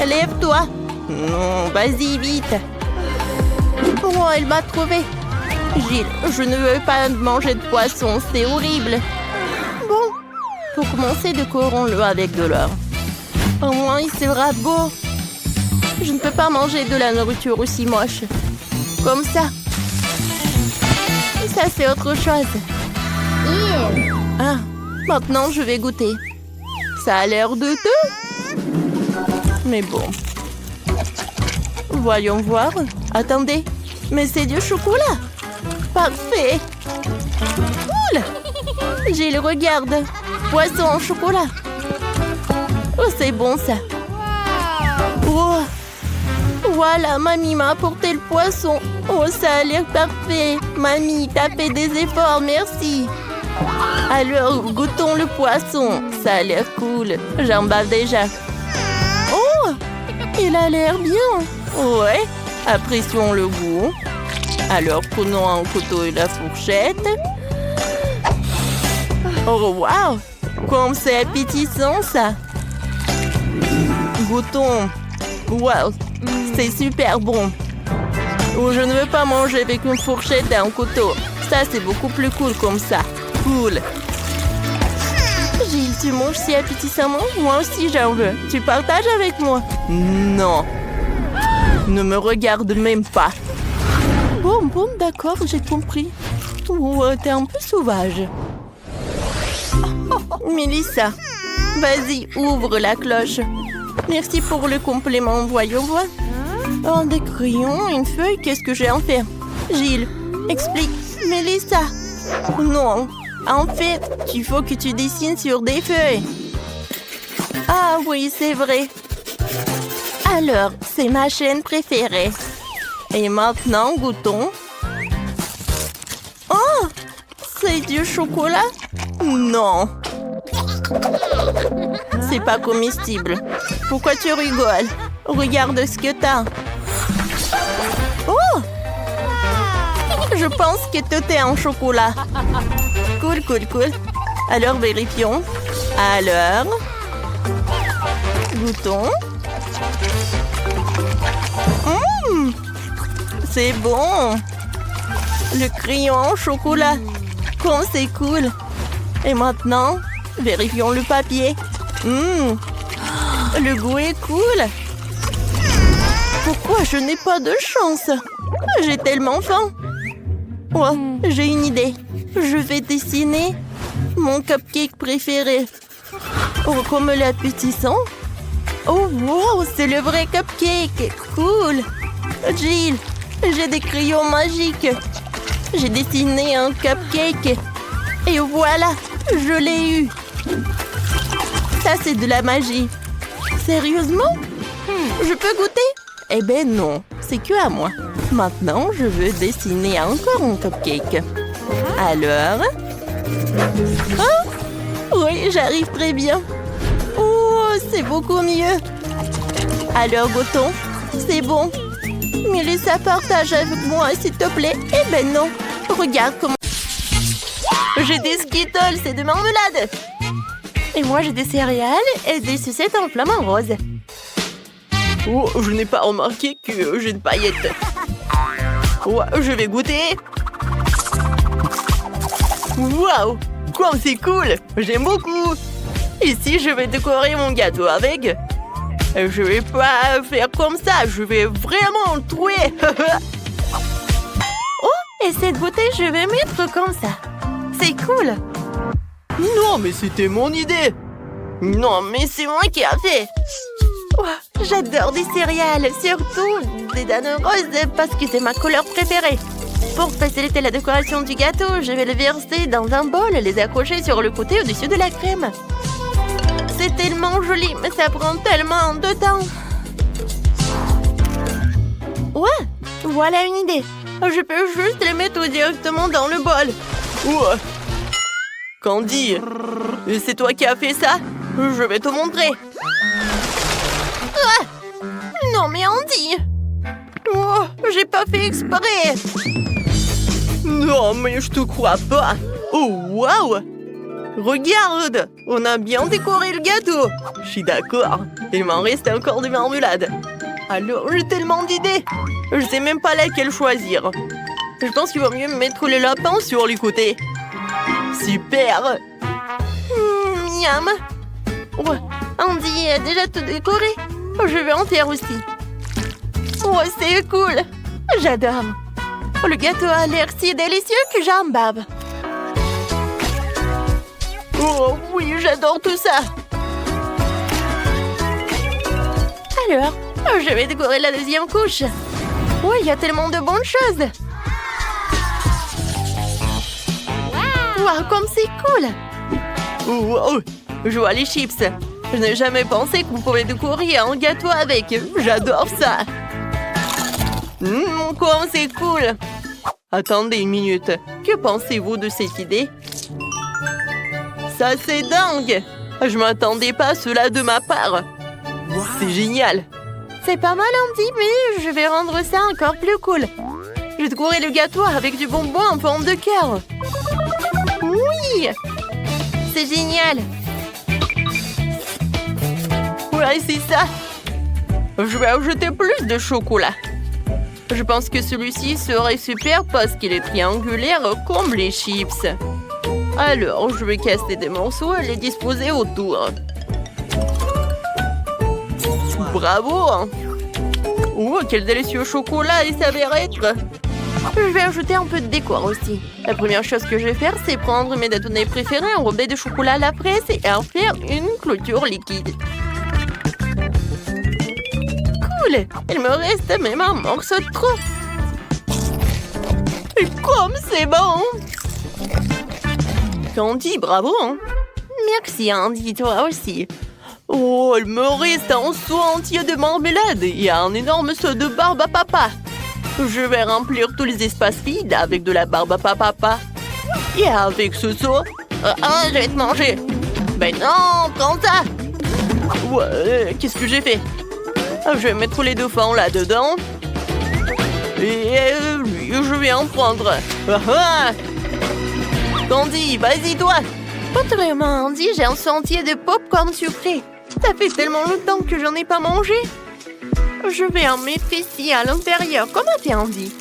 Lève-toi. Non, vas-y, vite. Oh, elle m'a trouvé. Jill, je ne veux pas manger de poisson, c'est horrible. Bon, pour commencer, décorons-le avec de l'or. Au moins, il sera beau. Je ne peux pas manger de la nourriture aussi moche. Comme ça. Ça, c'est autre chose. Ah, maintenant, je vais goûter. Ça a l'air de deux. Mais bon. Voyons voir. Attendez. Mais c'est du chocolat. Parfait. Cool. J'ai le regarde. Poisson en chocolat. Oh, c'est bon, ça. Oh. Voilà, mamie m'a apporté le poisson. Oh, ça a l'air parfait. Mamie, t'as fait des efforts, merci. Alors, goûtons le poisson. Ça a l'air cool. J'en bave déjà. Oh, il a l'air bien. Ouais, apprécions le goût. Alors, prenons un couteau et la fourchette. Oh, wow! Comme c'est appétissant, ça! Goûtons. Wow! C'est super bon. Oh, je ne veux pas manger avec une fourchette et un couteau. Ça, c'est beaucoup plus cool comme ça. Cool! Gilles, tu manges si appétissamment? Moi aussi, j'en veux. Tu partages avec moi? Non! Ne me regarde même pas. Bon, d'accord, j'ai compris. Oh, t'es un peu sauvage. Mélissa, vas-y, ouvre la cloche. Merci pour le compliment, voyons voir. Oh, des crayons, une feuille, qu'est-ce que j'ai en faire? Gilles, explique. Mélissa. Non, en fait, il faut que tu dessines sur des feuilles. Ah oui, c'est vrai. Alors, c'est ma chaîne préférée. Et maintenant, goûtons. Oh! C'est du chocolat? Non. C'est pas comestible. Pourquoi tu rigoles? Regarde ce que t'as. Oh! Je pense que tout est en chocolat. Cool. Alors, vérifions. Alors, goûtons. C'est bon. Le crayon en chocolat. Comme c'est cool. Et maintenant, vérifions le papier. Le goût est cool. Pourquoi je n'ai pas de chance? J'ai tellement faim. Oh, j'ai une idée. Je vais dessiner mon cupcake préféré. Oh, comme l'appétissant. Oh, wow, c'est le vrai cupcake. Cool. Gilles, j'ai des crayons magiques. J'ai dessiné un cupcake. Et voilà, je l'ai eu. Ça, c'est de la magie. Sérieusement? Je peux goûter? Eh ben non, c'est que à moi. Maintenant, je veux dessiner encore un cupcake. Alors? Oh, oui, j'arrive très bien. Oh, c'est beaucoup mieux. Alors, goûtons. C'est bon. Mélissa, partage avec moi, s'il te plaît. Eh ben non. Regarde comment... J'ai des Skittles et de marmelade. Et moi, j'ai des céréales et des sucettes en flamant rose. Oh, je n'ai pas remarqué que j'ai une paillette. Oh, je vais goûter. Waouh, comme c'est cool. J'aime beaucoup. Ici, je vais décorer mon gâteau avec. Je vais pas faire comme ça. Je vais vraiment le trouer. Oh, et cette bouteille, je vais mettre comme ça. C'est cool. Non, mais c'était mon idée. Non, mais c'est moi qui a fait. Oh, j'adore des céréales, surtout des dattes roses parce que c'est ma couleur préférée. Pour faciliter la décoration du gâteau, je vais le verser dans un bol et les accrocher sur le côté au-dessus de la crème. C'est tellement joli, mais ça prend tellement de temps. Ouais, voilà une idée. Je peux juste les mettre directement dans le bol. Ouais. Candy, c'est toi qui as fait ça? Je vais te montrer. Ah! Non mais Andy! Oh, j'ai pas fait exprès. Non mais je te crois pas. Oh waouh! Regarde, on a bien décoré le gâteau. Je suis d'accord. Il m'en reste encore des marmelades. Alors j'ai tellement d'idées. Je sais même pas laquelle choisir. Je pense qu'il vaut mieux mettre le lapin sur les côtés. Super. Miam. Oh, Andy a déjà tout décoré. Je vais en faire aussi. Oh, c'est cool. J'adore. Le gâteau a l'air si délicieux que j'en bave. Oh oui, j'adore tout ça. Alors, je vais décorer la deuxième couche. Oui, il y a tellement de bonnes choses. Wow, comme c'est cool. Wow, je vois les chips. Je n'ai jamais pensé que vous pouvez décorer un gâteau avec. J'adore ça. Comme c'est cool! Attendez une minute. Que pensez-vous de cette idée? Ça, c'est dingue! Je m'attendais pas à cela de ma part. C'est génial! C'est pas mal, Andy, mais je vais rendre ça encore plus cool. Je décorerai le gâteau avec du bonbon en forme de cœur. Oui! C'est génial! Ouais, c'est ça! Je vais ajouter plus de chocolat. Je pense que celui-ci serait super parce qu'il est triangulaire comme les chips. Alors, je vais casser des morceaux et les disposer autour. Bravo! Oh, quel délicieux chocolat il s'avère être! Je vais ajouter un peu de décor aussi. La première chose que je vais faire, c'est prendre mes détonés préférés enrobés de chocolat à la fraise et en faire une clôture liquide. Cool! Il me reste même un morceau de trop. Et comme c'est bon! Candy, bravo! Hein? Merci, Andy, toi aussi. Oh, il me reste un seau entier de marmelade et un énorme seau de barbe à papa. Je vais remplir tous les espaces vides avec de la barbe à papa. Et avec ce seau... je vais te manger. Ben non, prends ça. Ouais, qu'est-ce que j'ai fait? Je vais mettre les dauphins là-dedans. Et lui, je vais en prendre. Candy, vas-y toi. Autrement, Andy, j'ai un seau entier de pop-corn sucré. Ça fait tellement longtemps que j'en ai pas mangé. Je vais en mettre ici à l'intérieur. Comment t'es, Andy?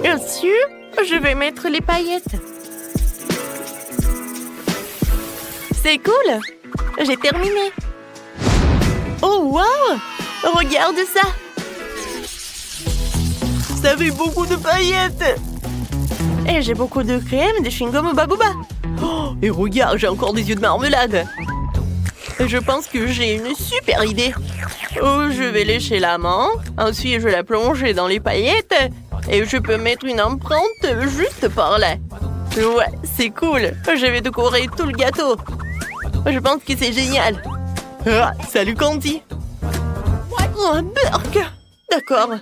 Bien sûr, je vais mettre les paillettes. C'est cool. J'ai terminé. Oh, wow! Regarde ça. Ça fait beaucoup de paillettes. Et j'ai beaucoup de crème, de chewing-gum au babouba. Oh, et regarde, j'ai encore des yeux de marmelade. Je pense que j'ai une super idée. Oh, je vais lécher la main. Ensuite, je vais la plonger dans les paillettes. Et je peux mettre une empreinte juste par là. Ouais, c'est cool. Je vais décorer tout le gâteau. Je pense que c'est génial. Ah, salut Candy. Oh, un burk. D'accord.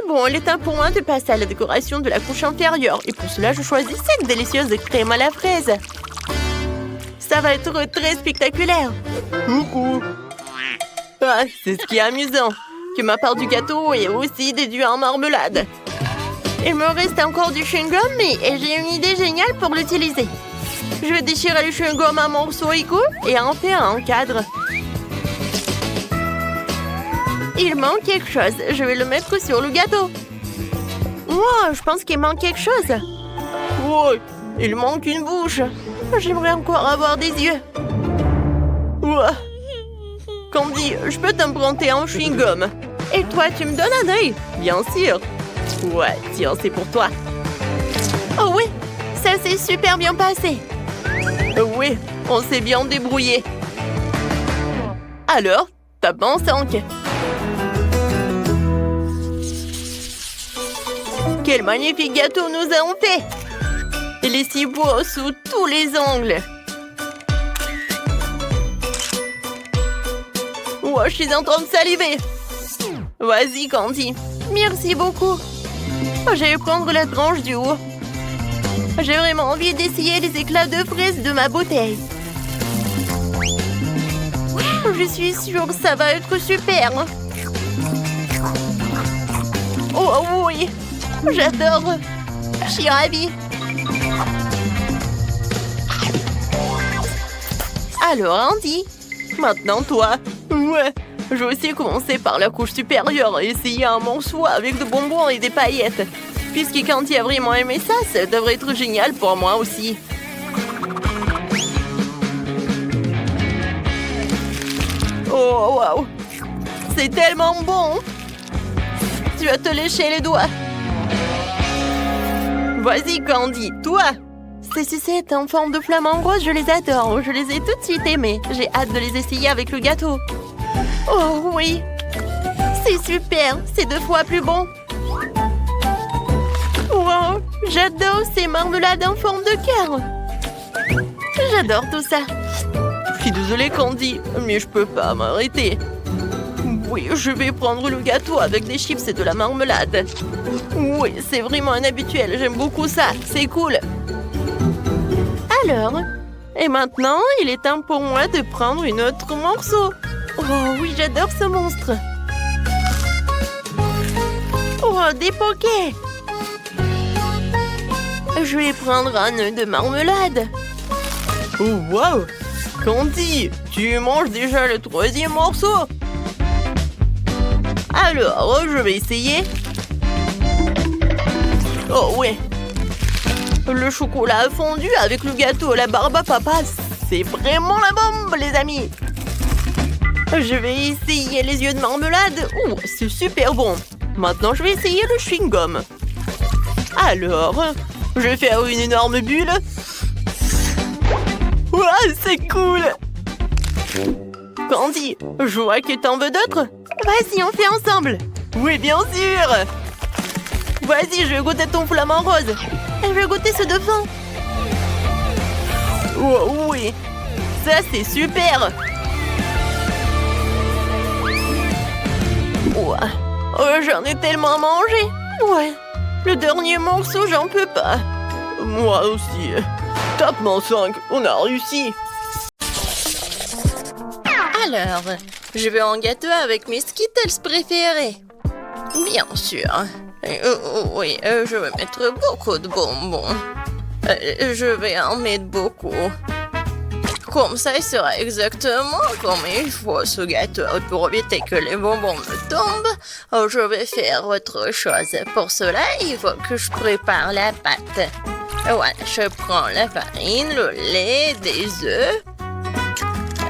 Bon, il est temps pour moi de passer à la décoration de la couche inférieure. Et pour cela, je choisis cette délicieuse crème à la fraise. Ça va être très spectaculaire. Coucou. Ah, c'est ce qui est amusant. Que ma part du gâteau est aussi déduite en marmelade. Il me reste encore du chewing-gum, mais j'ai une idée géniale pour l'utiliser. Je vais déchirer le chewing-gum en morceaux égaux et en faire un cadre. Il manque quelque chose. Je vais le mettre sur le gâteau. Wow, je pense qu'il manque quelque chose. Wow, il manque une bouche. J'aimerais encore avoir des yeux. Wow. Candy, je peux t'emprunter un chewing-gum. Et toi, tu me donnes un œil? Bien sûr. Ouais, tiens, c'est pour toi. Oh oui, ça s'est super bien passé. Oui, on s'est bien débrouillé. Alors, tape en 5. Quel magnifique gâteau nous avons fait! Il est si beau sous tous les angles. Oh, je suis en train de saliver. Vas-y, Candy. Merci beaucoup. Je vais prendre la tranche du haut. J'ai vraiment envie d'essayer les éclats de fraises de ma bouteille. Je suis sûre que ça va être super. Oh oui, j'adore. Je suis ravie. Alors, Andy, maintenant toi. Ouais, je vais aussi commencer par la couche supérieure et essayer un morceau avec de bonbons et des paillettes. Puisque Candy a vraiment aimé ça, ça devrait être génial pour moi aussi. Oh, waouh! C'est tellement bon! Tu vas te lécher les doigts. Vas-y, Candy, toi! Ces sucettes en forme de flamant rose, je les adore. Je les ai tout de suite aimées. J'ai hâte de les essayer avec le gâteau. Oh oui! C'est super! C'est 2 fois plus bon. Wow! J'adore ces marmelades en forme de cœur. J'adore tout ça. Je suis désolée, Candy, mais je peux pas m'arrêter. Oui, je vais prendre le gâteau avec des chips et de la marmelade. Oui, c'est vraiment un habituel. J'aime beaucoup ça. C'est cool. Alors, et maintenant, il est temps pour moi de prendre un autre morceau. Oh oui, j'adore ce monstre. Oh, des pokés. Je vais prendre un œuf de marmelade. Oh, wow! Candy, tu manges déjà le troisième morceau? Alors, je vais essayer. Oh, ouais. Le chocolat fondu avec le gâteau à la barbe à papa, c'est vraiment la bombe, les amis. Je vais essayer les yeux de marmelade. Oh, c'est super bon. Maintenant, je vais essayer le chewing-gum. Alors, je vais faire une énorme bulle. Ouah, c'est cool! Candy, je vois que t'en veux d'autres. Vas-y, on fait ensemble. Oui, bien sûr. Vas-y, je vais goûter ton flamant rose. Et je vais goûter ce devant. Oh, oui, ça c'est super. Ouah. Oh, j'en ai tellement mangé. Ouais, le dernier morceau, j'en peux pas. Moi aussi. Top mon 5, on a réussi. Alors, je veux un gâteau avec mes Skittles préférés. Bien sûr. Oui, je vais mettre beaucoup de bonbons. Je vais en mettre beaucoup. Comme ça, il sera exactement comme il faut ce gâteau. Pour éviter que les bonbons me tombent, je vais faire autre chose. Pour cela, il faut que je prépare la pâte. Voilà, je prends la farine, le lait, des œufs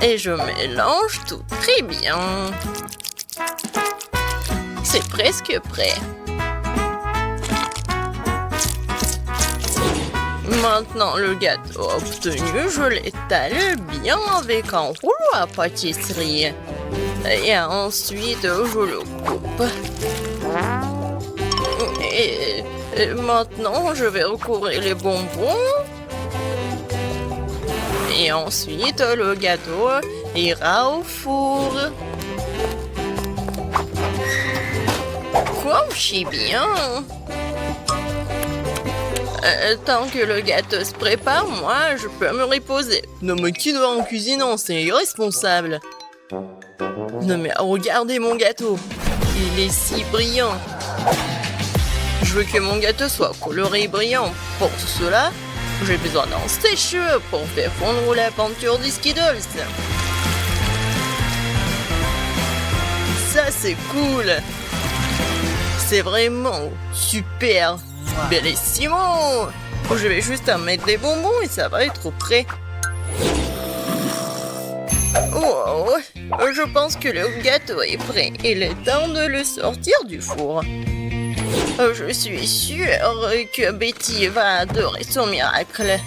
et je mélange tout très bien. C'est presque prêt. Maintenant, le gâteau obtenu, je l'étale bien avec un rouleau à pâtisserie. Et ensuite, je le coupe. Et maintenant, je vais recouvrir les bonbons. Et ensuite, le gâteau ira au four. Crunchy bien. Tant que le gâteau se prépare, moi, je peux me reposer. Non, mais qui doit en cuisinant? C'est irresponsable. Non, mais regardez mon gâteau. Il est si brillant. Je veux que mon gâteau soit coloré et brillant. Pour cela, j'ai besoin d'un sèche-cheveux pour faire fondre la peinture des Skittles. Ça, c'est cool. C'est vraiment super. Bellissimo. Je vais juste en mettre des bonbons et ça va être prêt. Oh, je pense que le gâteau est prêt. Il est temps de le sortir du four. Je suis sûre que Betty va adorer son miracle.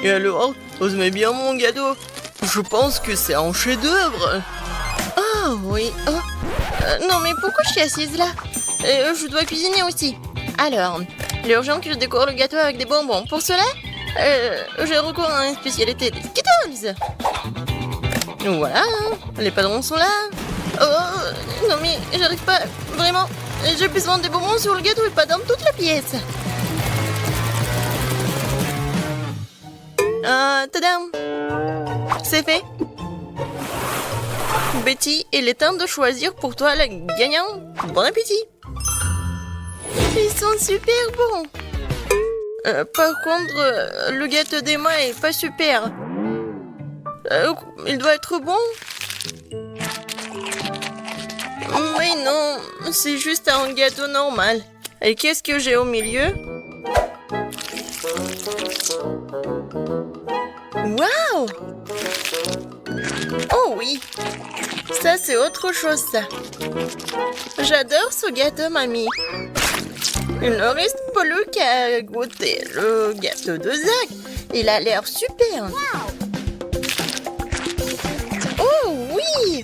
Et alors, vous aimez bien mon gâteau? Je pense que c'est un chef-d'œuvre. Ah oui. Oh. Non mais pourquoi je suis assise là? Je dois cuisiner aussi. Alors, il est urgent que je décore le gâteau avec des bonbons. Pour cela, j'ai recours à une spécialité des Skittles. Voilà, les padrons sont là. Oh, non mais j'arrive pas, vraiment. J'ai besoin des bonbons sur le gâteau et pas dans toute la pièce. Tadam! C'est fait. Betty, il est temps de choisir pour toi la gagnante. Bon appétit! Ils sont super bons. Par contre, le gâteau d'Emma est pas super. Il doit être bon. Mais non, c'est juste un gâteau normal. Et qu'est-ce que j'ai au milieu? Waouh! Oh oui! Ça, c'est autre chose, ça. J'adore ce gâteau, mamie. Il ne reste plus qu'à goûter le gâteau de Zach. Il a l'air super. Oh oui!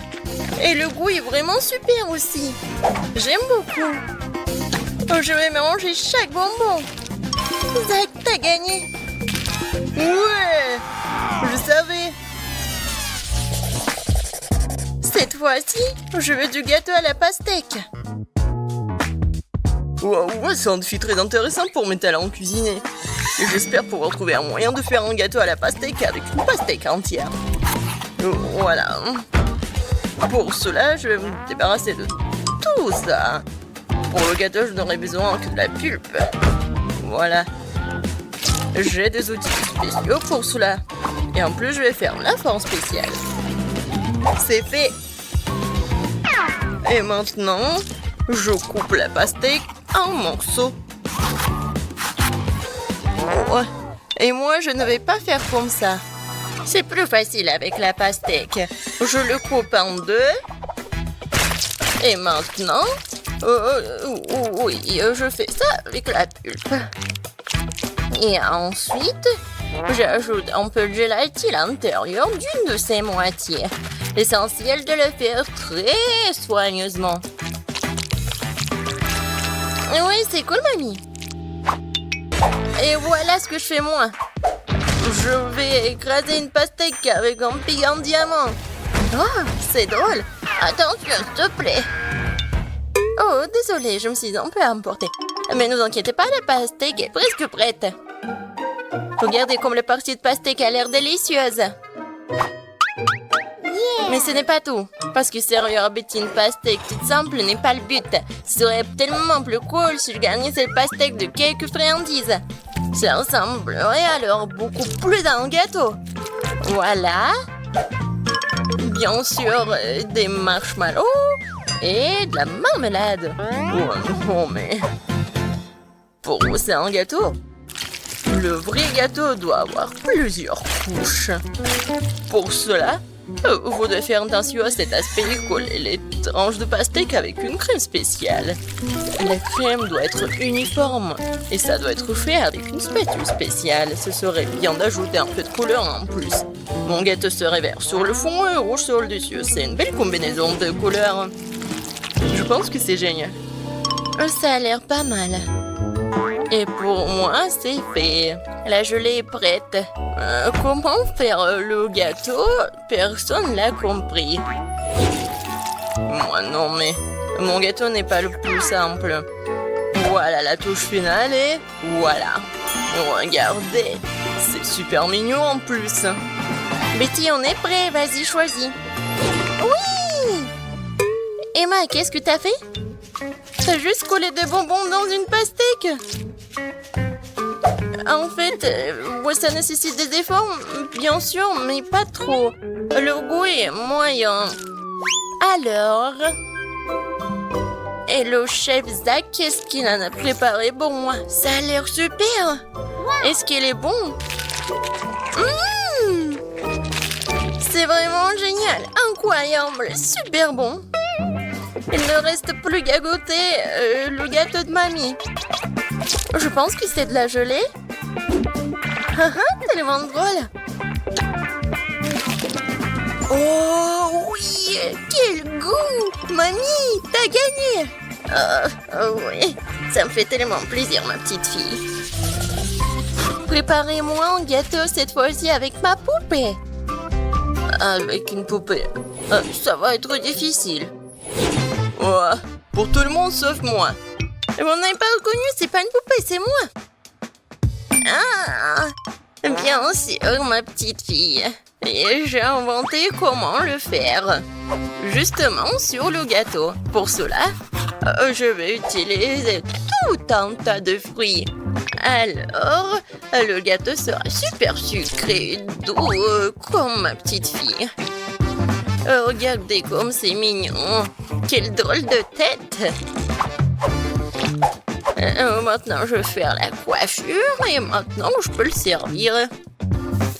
Et le goût est vraiment super aussi. J'aime beaucoup. Oh, je vais manger chaque bonbon. Zach, t'as gagné. Ouais! Je savais. Cette fois-ci, je veux du gâteau à la pastèque. Wow, c'est un défi très intéressant pour mes talents cuisinés. Et j'espère pouvoir trouver un moyen de faire un gâteau à la pastèque avec une pastèque entière. Voilà. Pour cela, je vais me débarrasser de tout ça. Pour le gâteau, je n'aurai besoin que de la pulpe. Voilà. J'ai des outils spéciaux pour cela. Et en plus, je vais faire la forme spéciale. C'est fait. Et maintenant, je coupe la pastèque en morceaux. Oh. Et moi, je ne vais pas faire comme ça. C'est plus facile avec la pastèque. Je le coupe en deux. Et maintenant, oui, je fais ça avec la pulpe. Et ensuite, j'ajoute un peu de gélatine à l'intérieur d'une de ses moitiés. L'essentiel de le faire très soigneusement. Oui, c'est cool, mamie. Et voilà ce que je fais moi. Je vais écraser une pastèque avec un pic en diamant. Oh, c'est drôle. Attention, s'il te plaît. Oh, désolé, je me suis un peu emportée. Mais ne vous inquiétez pas, la pastèque est presque prête. Regardez comme la partie de pastèque a l'air délicieuse. Mais ce n'est pas tout. Parce que servir à Betty une pastèque toute simple n'est pas le but. Ce serait tellement plus cool si je gagnais cette pastèque de quelques friandises. Ça ressemblerait alors beaucoup plus à un gâteau. Voilà. Bien sûr, des marshmallows et de la marmelade. Oh non, mais... Pour vous, c'est un gâteau. Le vrai gâteau doit avoir plusieurs couches. Pour cela, vous devez faire attention à cet aspect et coller les tranches de pastèque avec une crème spéciale. La crème doit être uniforme et ça doit être fait avec une spatule spéciale. Ce serait bien d'ajouter un peu de couleur en plus. Mon gâteau serait vert sur le fond et rouge sur le dessus. C'est une belle combinaison de couleurs. Je pense que c'est génial. Ça a l'air pas mal. Et pour moi, c'est fait. La gelée est prête. Comment faire le gâteau? Personne l'a compris. Moi non, mais mon gâteau n'est pas le plus simple. Voilà la touche finale et voilà. Regardez, c'est super mignon en plus. Betty, on est prêt. Vas-y, choisis. Oui! Emma, qu'est-ce que t'as fait? T'as juste collé des bonbons dans une pastèque. En fait, ça nécessite des efforts, bien sûr, mais pas trop. Le goût est moyen. Alors... Et le chef Zach, qu'est-ce qu'il en a préparé pour moi? Ça a l'air super. Est-ce qu'il est bon? C'est vraiment génial, incroyable, super bon. Il ne reste plus qu'à goûter le gâteau de mamie. Je pense que c'est de la gelée. Tellement drôle. Oh oui, quel goût! Mamie, t'as gagné! Oui, ça me fait tellement plaisir, ma petite fille. Préparez-moi un gâteau cette fois-ci avec ma poupée. Avec une poupée, Ça va être difficile. Ouais, pour tout le monde sauf moi. Vous n'avez pas reconnu, c'est pas une poupée, c'est moi. Ah, bien sûr, ma petite fille. Et j'ai inventé comment le faire. Justement sur le gâteau. Pour cela, je vais utiliser tout un tas de fruits. Alors, le gâteau sera super sucré, doux, comme ma petite fille. Regardez comme c'est mignon. Quelle drôle de tête. Maintenant, je vais faire la coiffure et maintenant, je peux le servir.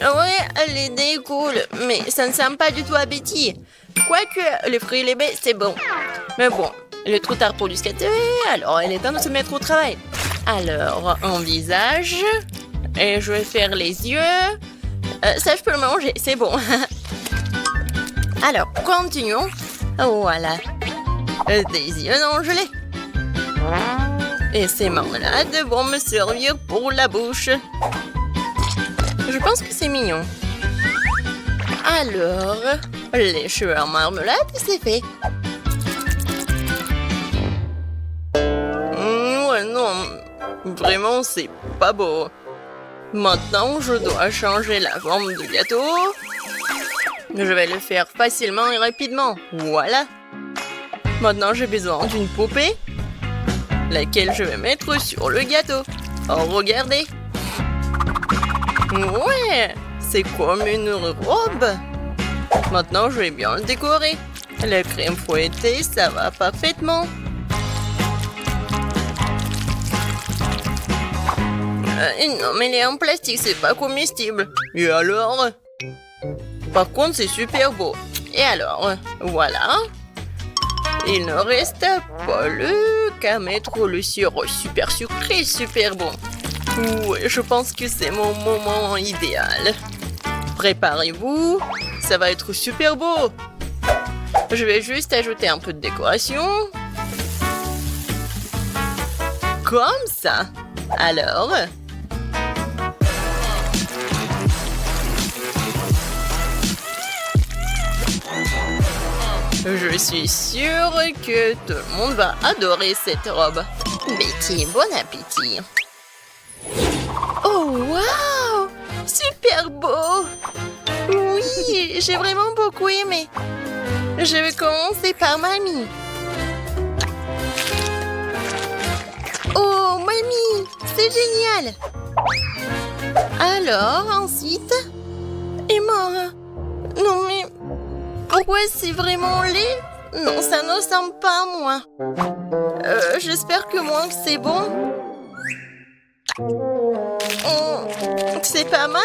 Ouais, l'idée est cool, mais ça ne sent pas du tout à Betty. Quoique, les fruits et les baies, c'est bon. Mais bon, il est trop tard pour du skater, alors il est temps de se mettre au travail. Alors, un visage, et je vais faire les yeux. Ça, je peux le manger, c'est bon. Alors, continuons. Voilà. Des yeux non gelés. Et ces marmelades vont me servir pour la bouche. Je pense que c'est mignon. Alors, Les cheveux en marmelade, c'est fait. Ouais, non. Vraiment, c'est pas beau. Maintenant, je dois changer la forme du gâteau. Je vais le faire facilement et rapidement. Voilà. Maintenant, j'ai besoin d'une poupée, laquelle je vais mettre sur le gâteau. Oh, regardez. Ouais, c'est comme une robe. Maintenant, je vais bien le décorer. La crème fouettée, ça va parfaitement. Non, mais elle est en plastique, c'est pas comestible. Et alors? Par contre, c'est super beau. Et alors? Voilà. Il ne reste plus qu'à mettre le sirop super sucré, super bon. Ouais, je pense que c'est mon moment idéal. Préparez-vous, ça va être super beau. Je vais juste ajouter un peu de décoration. Comme ça. Alors? Je suis sûre que tout le monde va adorer cette robe. Betty, bon appétit. Oh, waouh! Super beau! Oui, j'ai vraiment beaucoup aimé. Je vais commencer par mamie. Oh, mamie, c'est génial! Alors, ensuite... Et moi? Non, mais... Pourquoi c'est vraiment laid? Non, ça ne ressemble pas à moi. J'espère que moi, c'est bon. C'est pas mal.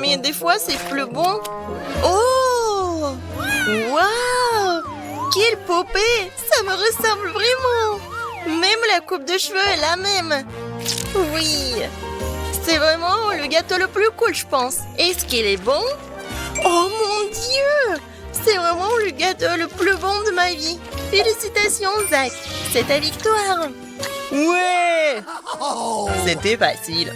Mais des fois, c'est plus bon. Oh! Waouh! Quelle poupée! Ça me ressemble vraiment. Même la coupe de cheveux est la même. Oui. C'est vraiment le gâteau le plus cool, je pense. Est-ce qu'il est bon? Oh mon Dieu! C'est vraiment le gâteau le plus bon de ma vie. Félicitations, Zach. C'est ta victoire. Ouais! C'était facile.